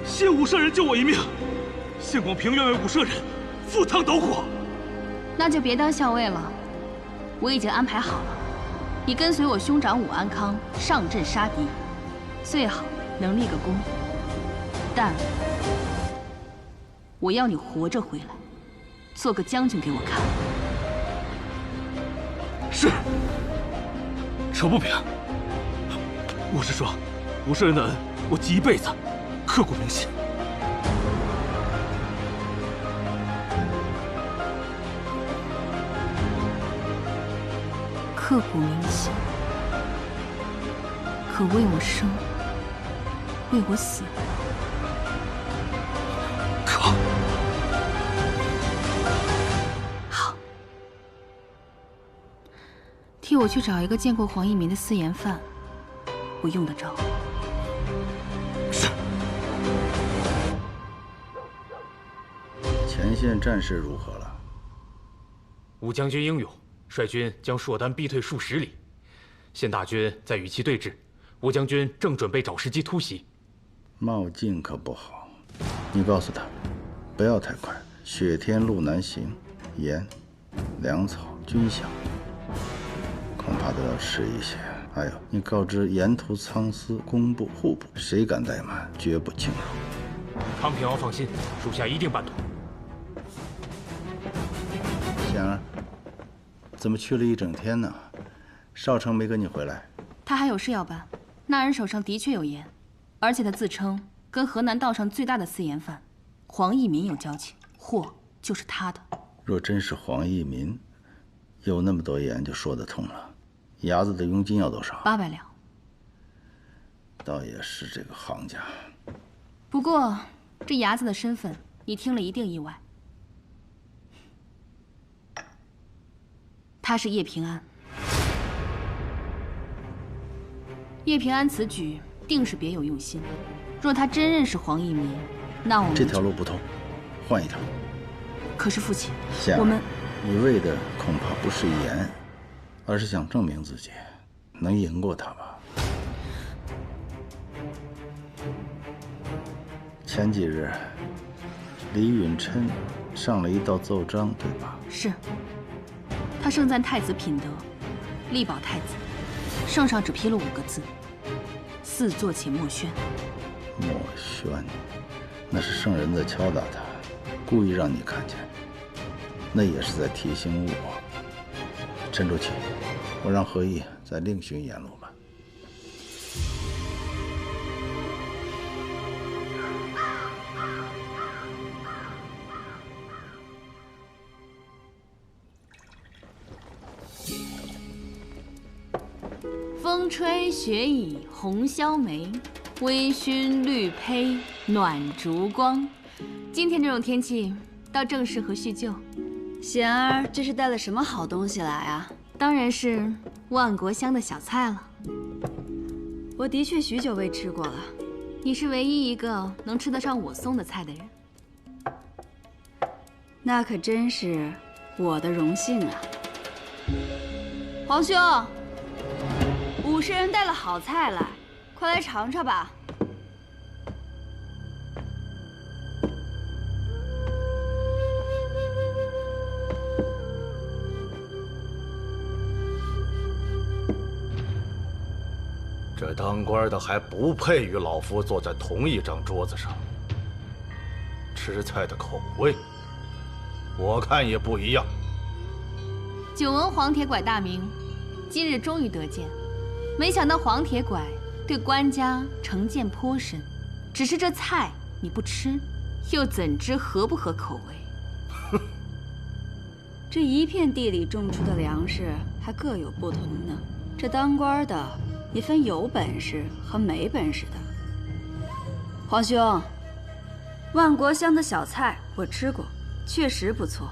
谢武舍人救我一命，献广平愿为武舍人赴汤蹈火。那就别当校尉了，我已经安排好了，你跟随我兄长武安康上阵杀敌，最好能立个功。但我要你活着回来，做个将军给我看。是。扯不平。我是说，武舍人的恩，我记一辈子，刻骨铭心。刻骨铭心，可为我生，为我死。可好，替我去找一个见过黄一民的私盐贩，我用得着。是。前线战事如何了？吴将军英勇，率军将硕丹逼退数10里，现大军在与其对峙，吴将军正准备找时机突袭。冒进可不好，你告诉他，不要太快。雪天路难行，盐、粮草均饷，恐怕都要迟一些。还有，你告知沿途仓司、工部、户部，谁敢怠慢，绝不轻饶。康平王放心，属下一定办妥。贤儿，怎么去了一整天呢？少成没跟你回来？他还有事要办。那人手上的确有盐，而且他自称跟河南道上最大的私盐贩黄一民有交情，货就是他的。若真是黄一民，有那么多盐就说得通了。伢子的佣金要多少？800两。倒也是这个行家。不过这伢子的身份，你听了一定意外。他是叶平安。叶平安此举定是别有用心。若他真认识黄一鸣，那我们这条路不通，换一条。可是父亲，夏儿，我们你为的恐怕不是颜，而是想证明自己能赢过他吧？前几日，李允琛上了一道奏章，对吧？是。他盛赞太子品德，力保太子。圣上只批了5个字：四座且莫宣。莫宣，那是圣人在敲打他，故意让你看见。那也是在提醒我。沉住气，我让何意再另寻言路吧。风吹雪倚红绡梅，微醺绿胚暖烛光。今天这种天气，倒正适合叙旧。贤儿，这是带了什么好东西来啊？当然是万国香的小菜了。我的确许久未吃过了。你是唯一一个能吃得上我送的菜的人。那可真是我的荣幸啊！皇兄，武士人带了好菜来，快来尝尝吧。这当官的还不配与老夫坐在同一张桌子上。吃菜的口味，我看也不一样。久闻黄铁拐大名，今日终于得见。没想到黄铁拐对官家成见颇深，只是这菜你不吃，又怎知合不合口味？这一片地里种出的粮食还各有不同呢。这当官的也分有本事和没本事的。皇兄，万国香的小菜我吃过，确实不错，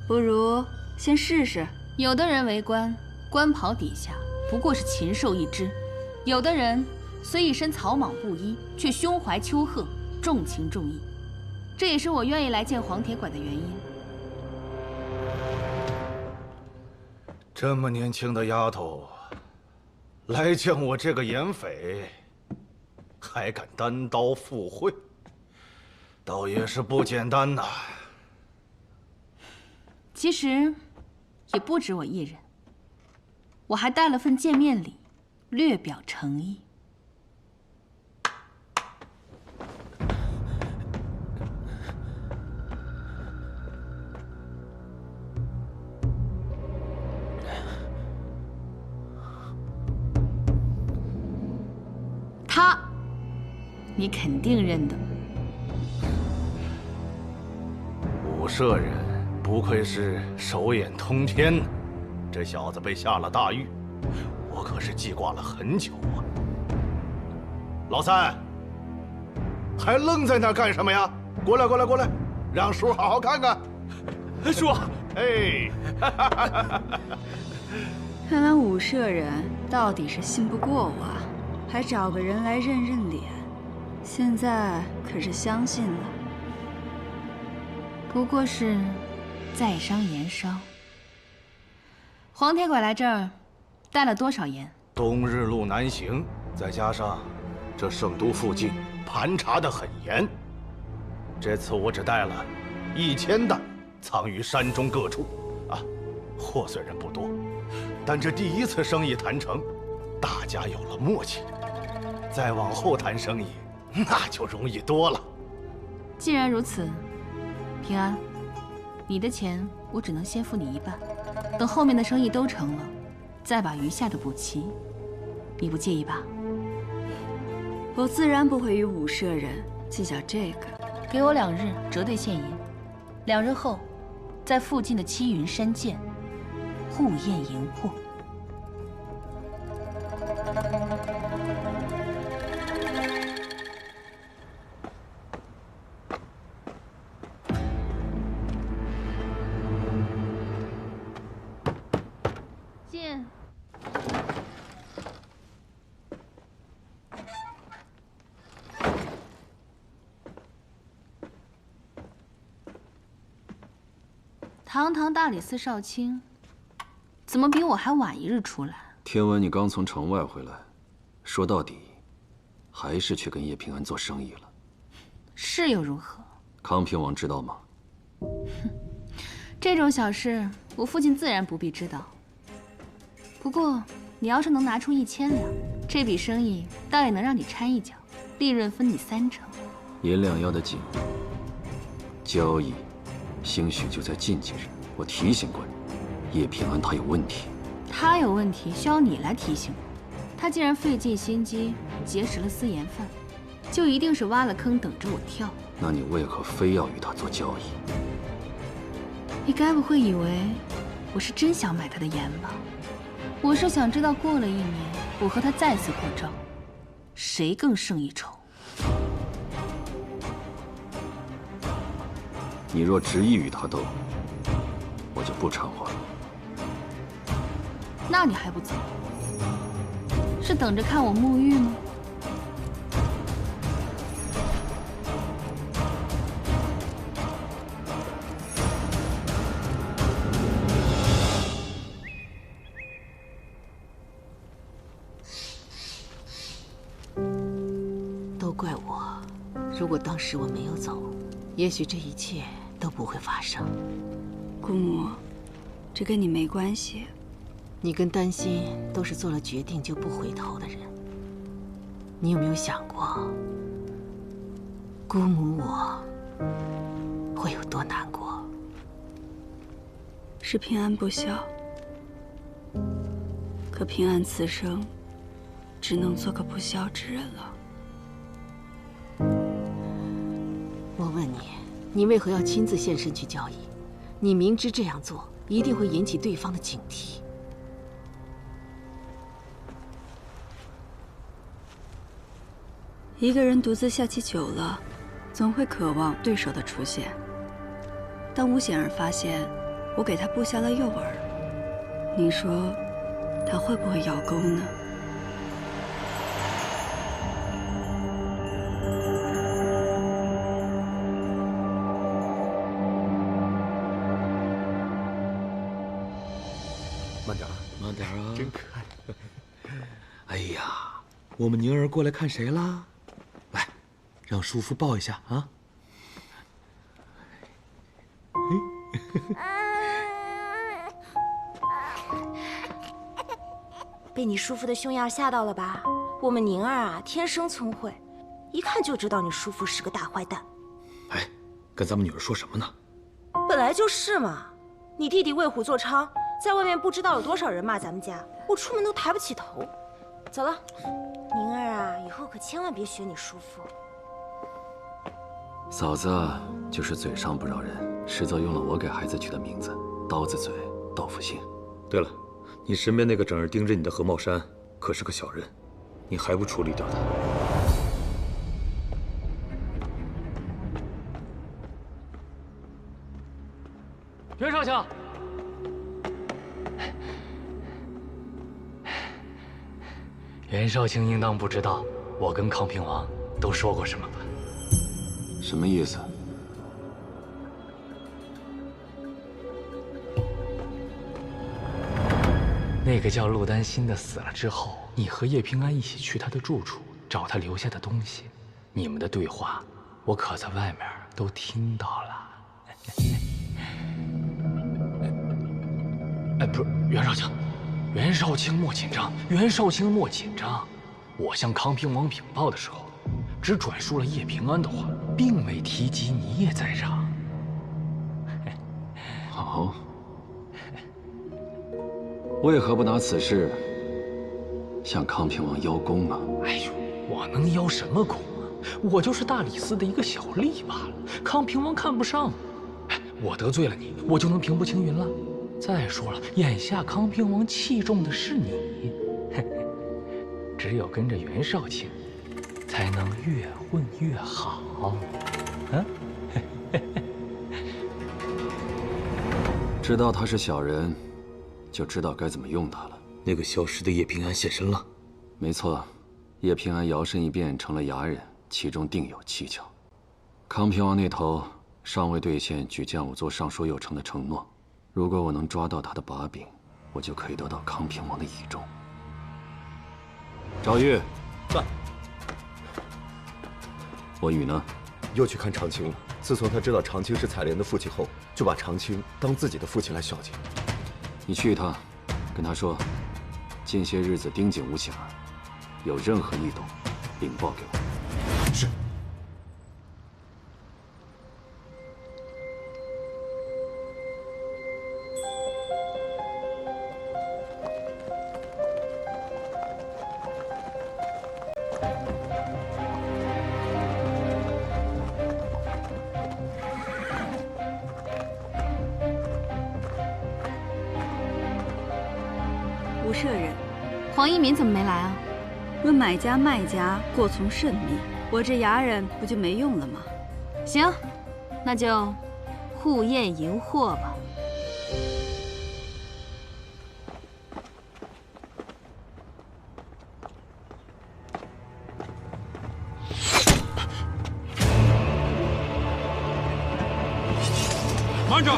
不如先试试。有的人为官，官袍底下不过是禽兽一只；有的人虽一身草莽布衣，却胸怀丘壑，重情重义。这也是我愿意来见黄铁拐的原因。这么年轻的丫头，来见我这个盐匪，还敢单刀赴会，倒也是不简单呐。其实也不止我一人，我还带了份见面礼，略表诚意。他，你肯定认得。武舍人不愧是手眼通天，这小子被下了大狱，我可是记挂了很久啊。老三，还愣在那儿干什么呀？过来，过来，过来，让叔好好看看。叔，哎，看来武舍人到底是信不过我，还找个人来认认脸。现在可是相信了。不过是在商言商。黄铁拐来这儿带了多少盐？冬日路难行，再加上这圣都附近盘查得很严，这次我只带了1000担，藏于山中各处。啊，货虽然不多，但这第一次生意谈成，大家有了默契，再往后谈生意，那就容易多了。既然如此，平安，你的钱我只能先付你一半，等后面的生意都成了，再把余下的补齐，你不介意吧？我自然不会与武舍人计较这个。给我2日折兑现银，2日后，在附近的七云山见，互验银货。堂堂大理寺少卿，怎么比我还晚1日出来？听闻你刚从城外回来，说到底，还是去跟叶平安做生意了。是又如何？康平王知道吗？这种小事，我父亲自然不必知道。不过，你要是能拿出1000两，这笔生意倒也能让你掺一脚，利润分你30%。银两要得紧，交易兴许就在近几日。我提醒过你，叶平安他有问题。他有问题，需要你来提醒我。他既然费尽心机结识了私盐贩，就一定是挖了坑等着我跳。那你为何非要与他做交易？你该不会以为我是真想买他的盐吧？我是想知道过了1年，我和他再次过招，谁更胜一筹？你若执意与他斗，我就不掺和了。那你还不走？是等着看我沐浴吗？都怪我，如果当时我没有走，也许这一切都不会发生。姑母，这跟你没关系。你跟丹心都是做了决定就不回头的人。你有没有想过，姑母我会有多难过？是平安不孝，可平安此生只能做个不孝之人了。我问你，你为何要亲自现身去交易？你明知这样做一定会引起对方的警惕。一个人独自下棋久了，总会渴望对手的出现。当吴显儿发现我给他布下了诱饵，你说他会不会咬钩呢？慢点，慢点啊！真可爱。哎呀，我们宁儿过来看谁啦？来，让叔父抱一下啊！被你叔父的凶样吓到了吧？我们宁儿啊，天生聪慧，一看就知道你叔父是个大坏蛋。哎，跟咱们女儿说什么呢？本来就是嘛，你弟弟为虎作伥，在外面不知道有多少人骂咱们家，我出门都抬不起头。走了，宁儿啊，以后可千万别学你叔父。嫂子就是嘴上不饶人，实则用了我给孩子取的名字“刀子嘴豆腐心”。对了，你身边那个整日盯着你的何茂山，可是个小人，你还不处理掉他？袁少卿，袁少卿应当不知道我跟康平王都说过什么吧？什么意思？那个叫陆丹心的死了之后，你和叶平安一起去他的住处找他留下的东西，你们的对话，我可在外面都听到了。哎，不是袁少卿，袁少卿莫紧张，袁少卿莫紧张。我向康平王禀报的时候，只转述了叶平安的话，并未提及你也在场。好，为何不拿此事向康平王邀功啊？哎呦，我能邀什么功啊？我就是大理寺的一个小吏罢了。康平王看不上，哎，我得罪了你，我就能平步青云了。再说了，眼下康平王器重的是你，只有跟着袁少卿，才能越混越好。啊？知道他是小人，就知道该怎么用他了。那个消失的叶平安现身了。没错，叶平安摇身一变成了牙人，其中定有蹊跷。康平王那头尚未兑现举建武做尚书右丞的承诺，如果我能抓到他的把柄，我就可以得到康平王的倚重。赵玉，在。我宇呢？又去看长青了。自从他知道长青是采莲的父亲后，就把长青当自己的父亲来孝敬。你去一趟，跟他说，近些日子盯紧吴喜儿，有任何异动，禀报给我。是。吴舍人，黄一民怎么没来啊？若买家卖家过从甚密，我这衙人不就没用了吗？行，那就户宴迎祸吧。慢着，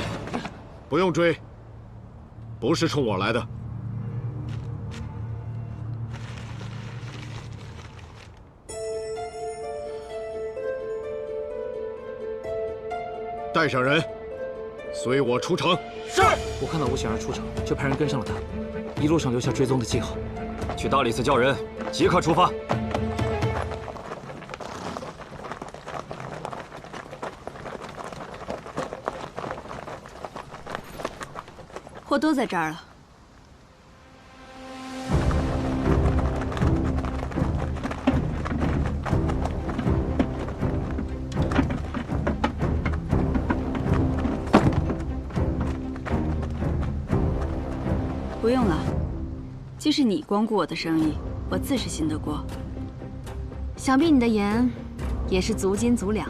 不用追，不是冲我来的。带上人，随我出城。是。我看到吴显儿出城，就派人跟上了他，一路上留下追踪的记号。去大理寺叫人，即刻出发。货都在这儿了。不用了，既是你光顾我的生意，我自是信得过。想必你的盐也是足斤足两。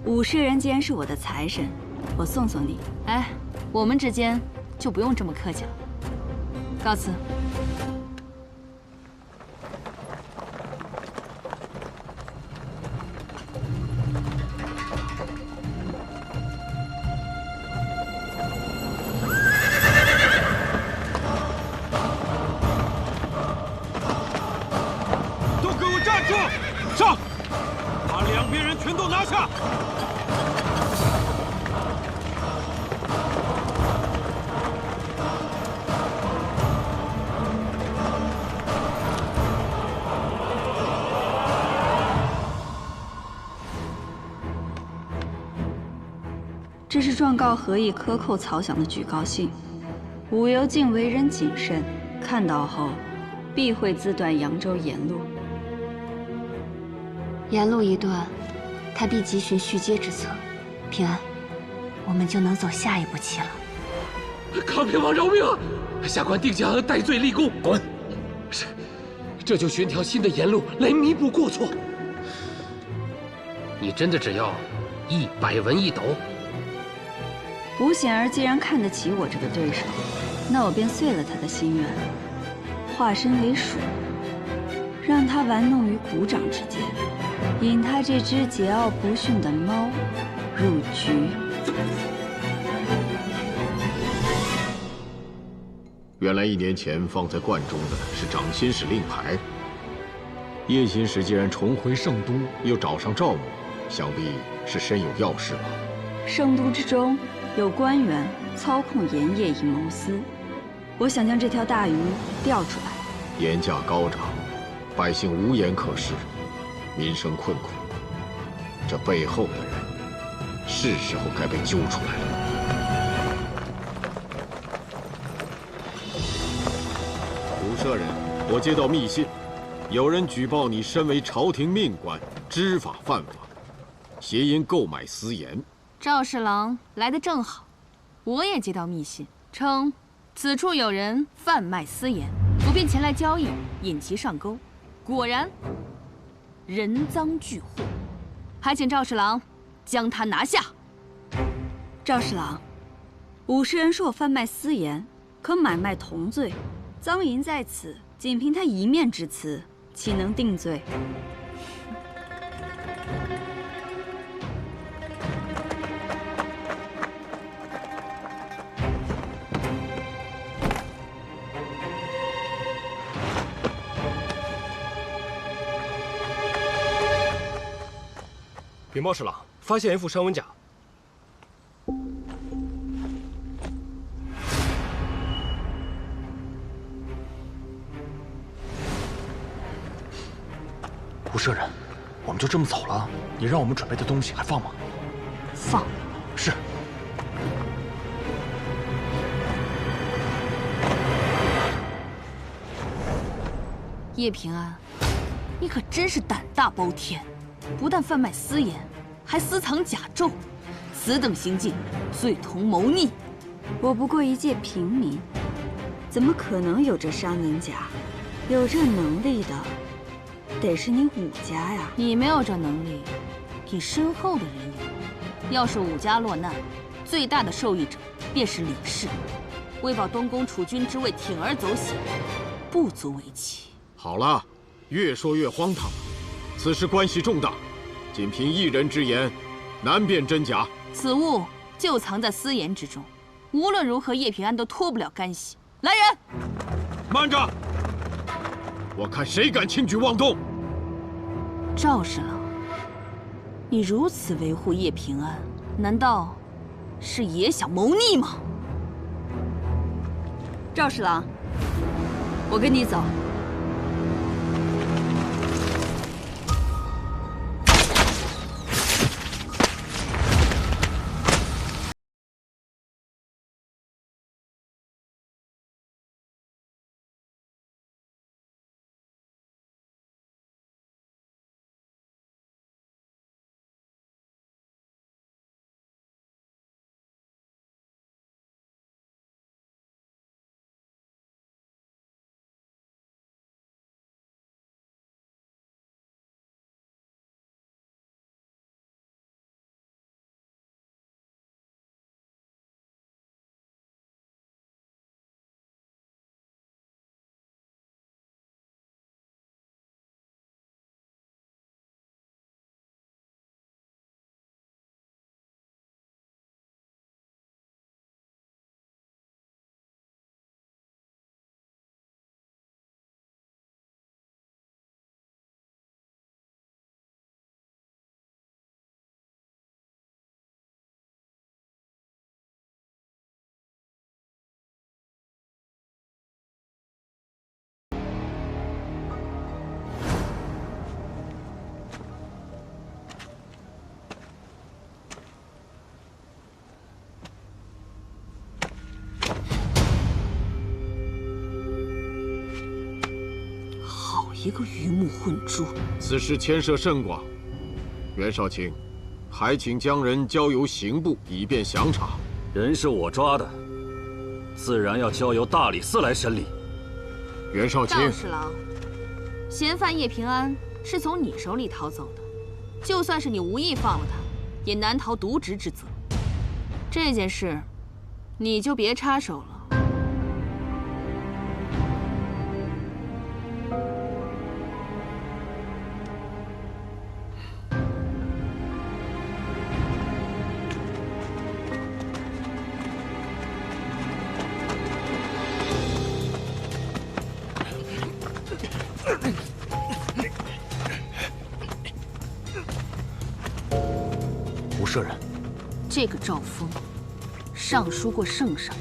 武士人既然是我的财神，我送送你。哎，我们之间就不用这么客气了。告辞。上！把两边人全都拿下！这是状告何以克扣曹饷的举告信。武由敬为人谨慎，看到后必会自断扬州沿路。沿路一断，他必急寻续接之策。平安，我们就能走下一步棋了。康平王饶命啊！下官定将戴罪立功。滚！是，这就寻条新的沿路来弥补过错。你真的只要100文1斗？吴显儿既然看得起我这个对手，那我便遂了他的心愿，化身为鼠，让他玩弄于股掌之间，引他这只桀骜不驯的猫入局。原来1年前放在观中的是掌心使令牌。叶心使既然重回圣都，又找上赵某，想必是身有要事吧？圣都之中有官员操控盐业以谋私，我想将这条大鱼钓出来。盐价高涨，百姓无盐可食，民生困苦。这背后的人，是时候该被揪出来了。吴舍人，我接到密信，有人举报你身为朝廷命官，知法犯法，携银购买私盐。赵侍郎来得正好，我也接到密信，称此处有人贩卖私盐，我便前来交易，引其上钩。果然，人赃俱获，还请赵侍郎将他拿下。赵侍郎，武士人说我贩卖私盐，可买卖同罪，赃银在此，仅凭他一面之词，岂能定罪？禀报侍郎，发现一副山文甲。吴舍人，我们就这么走了？你让我们准备的东西还放吗？放。是。叶平安，你可真是胆大包天，不但贩卖私盐，还私藏甲胄，此等行径，罪同谋逆。我不过一介平民，怎么可能有这山文甲？有这能力的，得是你武家呀！你没有这能力，你身后的人有。要是武家落难，最大的受益者便是李氏。为保东宫储君之位铤而走险，不足为奇。好了，越说越荒唐。此事关系重大，仅凭一人之言，难辨真假。此物就藏在私盐之中，无论如何，叶平安都脱不了干系。来人！慢着！我看谁敢轻举妄动！赵侍郎，你如此维护叶平安，难道是也想谋逆吗？赵侍郎，我跟你走。一个鱼目混珠，此事牵涉甚广，袁绍卿，还请将人交由刑部，以便详查。人是我抓的，自然要交由大理寺来审理。袁绍卿，赵侍郎，嫌犯叶平安是从你手里逃走的，就算是你无意放了他，也难逃渎职之责。这件事，你就别插手了。吴舍人，这个赵峰，上书过圣上，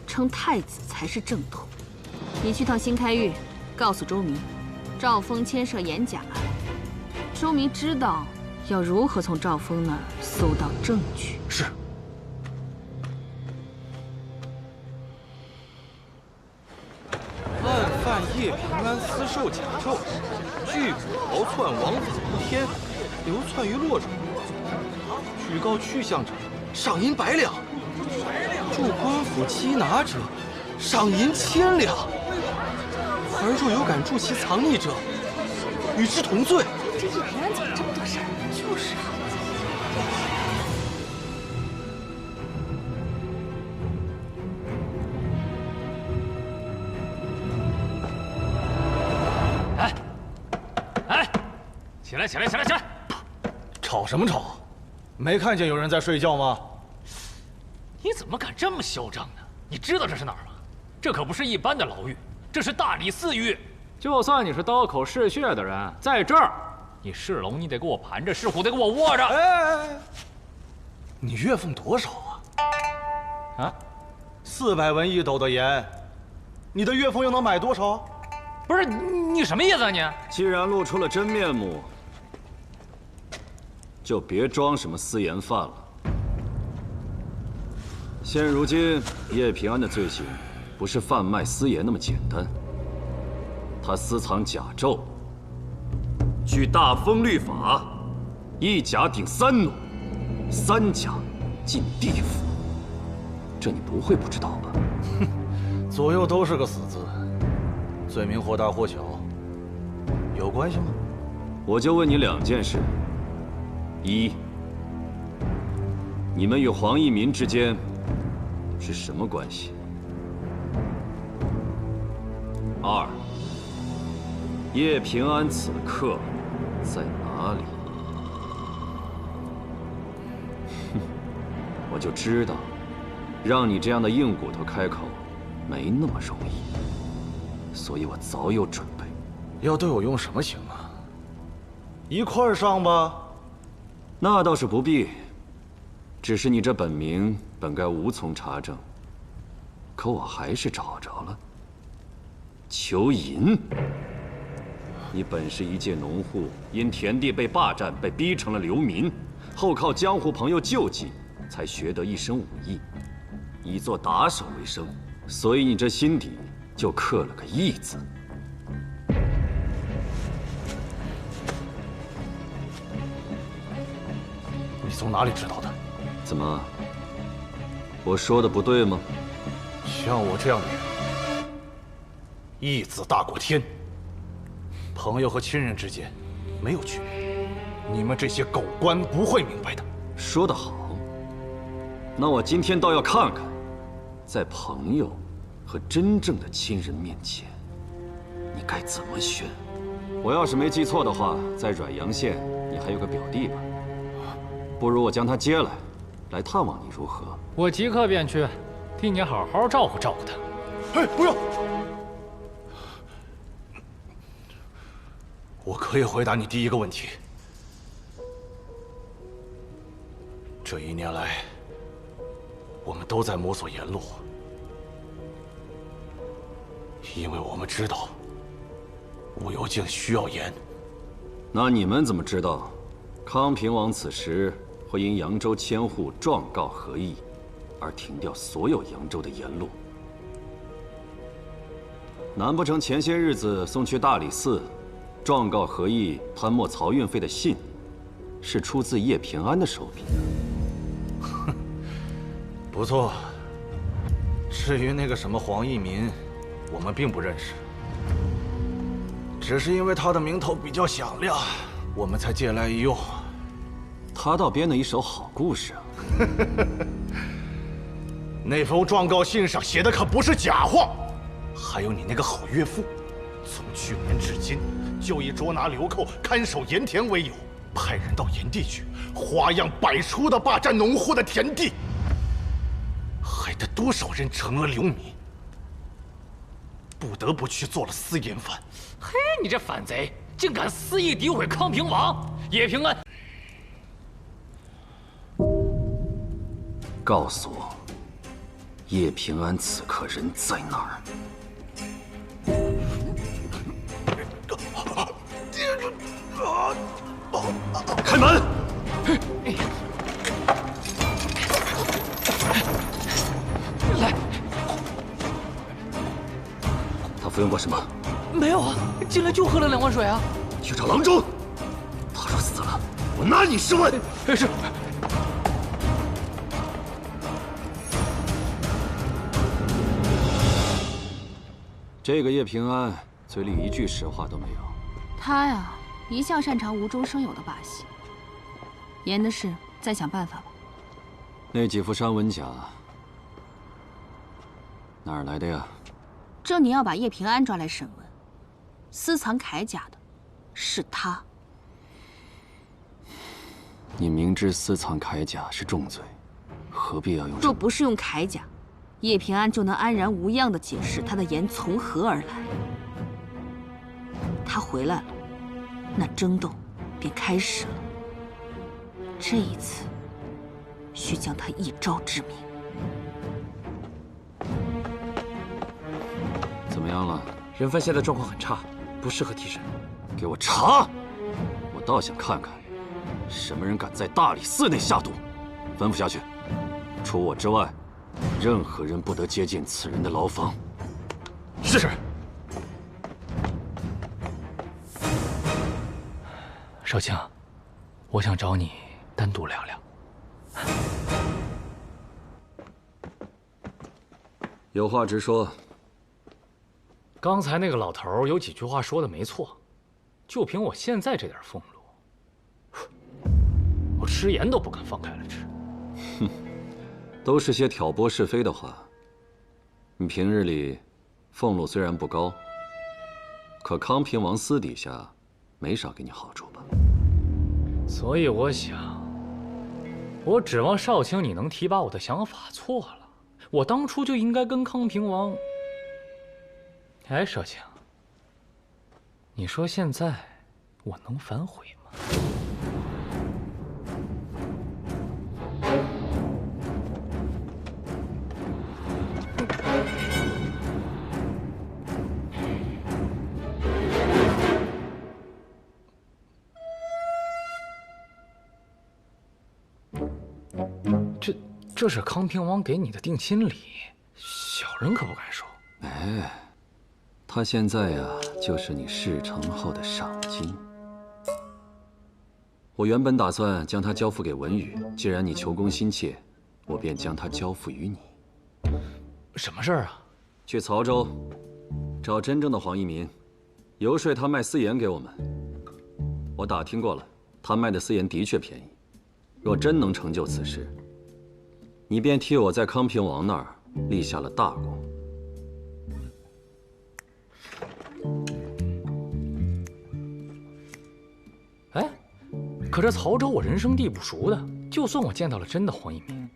称太子才是正统。你去趟新开狱，告诉周明，赵峰牵涉盐甲案，周明知道要如何从赵峰那儿搜到证据。是。案犯叶平安私售甲胄，拒捕逃窜王子无天，流窜于洛州。举告去向者，赏银100两；驻官府缉拿者，赏银1000两。而若有敢助其藏匿者，与之同罪。这叶平安怎么这么多事儿？就是啊。起来！起来！起来！起来！吵什么吵？没看见有人在睡觉吗？你怎么敢这么嚣张呢？你知道这是哪儿吗？这可不是一般的牢狱，这是大理寺狱。就算你是刀口嗜血的人，在这儿你是龙，你得给我盘着；是虎，得给我卧着。哎，你月俸多少啊？啊，400文1斗的盐，你的月俸又能买多少？不是你什么意思啊你？既然露出了真面目，就别装什么私盐犯了。现如今，叶平安的罪行不是贩卖私盐那么简单，他私藏甲胄。据大风律法，1甲顶3弩，3甲进地府。这你不会不知道吧？哼，左右都是个死字，罪名或大或小，有关系吗？我就问你2件事：一，你们与黄一民之间是什么关系？2，叶平安此刻在哪里？哼，我就知道，让你这样的硬骨头开口，没那么容易。所以我早有准备。要对我用什么刑啊？一块儿上吧。那倒是不必。只是你这本名本该无从查证，可我还是找着了。裘银。你本是一介农户，因田地被霸占，被逼成了流民，后靠江湖朋友救济，才学得一身武艺，以做打手为生。所以你这心底就刻了个义字。你从哪里知道的？怎么？我说的不对吗？像我这样的人，义字大过天。朋友和亲人之间没有区别，你们这些狗官不会明白的。说得好。那我今天倒要看看，在朋友和真正的亲人面前，你该怎么选。我要是没记错的话，在阮阳县你还有个表弟吧？不如我将他接来探望你，如何？我即刻便去，替你好好照顾照顾他。哎，不用。我可以回答你第一个问题。这1年来，我们都在摸索盐路，因为我们知道武油境需要盐。那你们怎么知道，康平王此时会因扬州千户状告合议，而停掉所有扬州的盐路？难不成前些日子送去大理寺状告合议贪没漕运费的信，是出自叶平安的手笔呢？哼，不错。至于那个什么黄一民，我们并不认识，只是因为他的名头比较响亮，我们才借来一用。他倒编了一手好故事啊！那封状告信上写的可不是假话，还有你那个好岳父，从去年至今，就以捉拿流寇、看守盐田为由，派人到盐地去，花样百出的霸占农户的田地，害得多少人成了流民，不得不去做了私盐贩。嘿，你这反贼，竟敢肆意诋毁康平王！叶平安，告诉我，叶平安此刻人在哪儿？开门！来，他服用过什么？没有啊，进来就喝了2碗水啊。去找郎中，他若死了，我拿你试问。是。这个叶平安嘴里一句实话都没有。他呀，一向擅长无中生有的把戏。盐的事，再想办法吧。那几副山文甲哪儿来的呀？这你要把叶平安抓来审问。私藏铠甲的是他。你明知私藏铠甲是重罪，何必要用？若不是用铠甲，叶平安就能安然无恙地解释他的盐从何而来。他回来了，那争斗便开始了。这一次，需将他一招致命。怎么样了？任帆现在状况很差，不适合替身。给我查！我倒想看看，什么人敢在大理寺内下毒。吩咐下去，除我之外，任何人不得接近此人的牢房。是。少卿，我想找你单独聊聊。有话直说。刚才那个老头有几句话说的没错，就凭我现在这点俸禄，我吃盐都不敢放开了吃。哼，都是些挑拨是非的话。你平日里俸禄虽然不高，可康平王私底下没少给你好处吧？所以我想，我指望少卿你能提拔我的想法错了。我当初就应该跟康平王……哎，少卿，你说现在我能反悔吗？这是康平王给你的定亲礼，小人可不敢收。哎，他现在呀，就是你事成后的赏金。我原本打算将他交付给文宇，既然你求功心切，我便将他交付于你。什么事儿啊？去曹州，找真正的黄一民，游说他卖私盐给我们。我打听过了，他卖的私盐的确便宜。若真能成就此事，你便替我在康平王那儿立下了大功。哎，可这曹州我人生地不熟的，就算我见到了真的黄一民，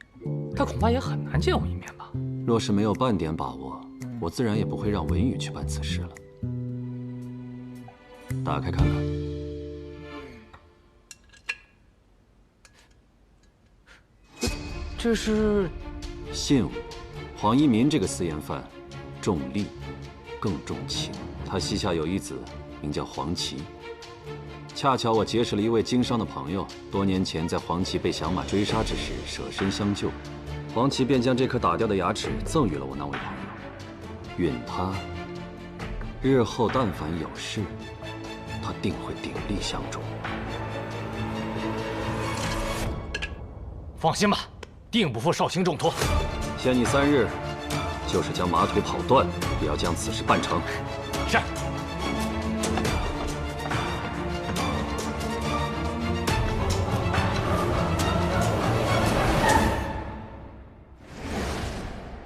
他恐怕也很难见我一面吧？若是没有半点把握，我自然也不会让文宇去办此事了。打开看看。这是信我，黄一民这个私盐贩，重利更重情。他膝下有一子，名叫黄芪。恰巧我结识了一位经商的朋友，多年前在黄芪被响马追杀之时舍身相救，黄芪便将这颗打掉的牙齿赠予了我那位朋友，允他日后但凡有事，他定会鼎力相助。放心吧，定不负少卿重托。限你3日，就是将马腿跑断，也要将此事办成。是。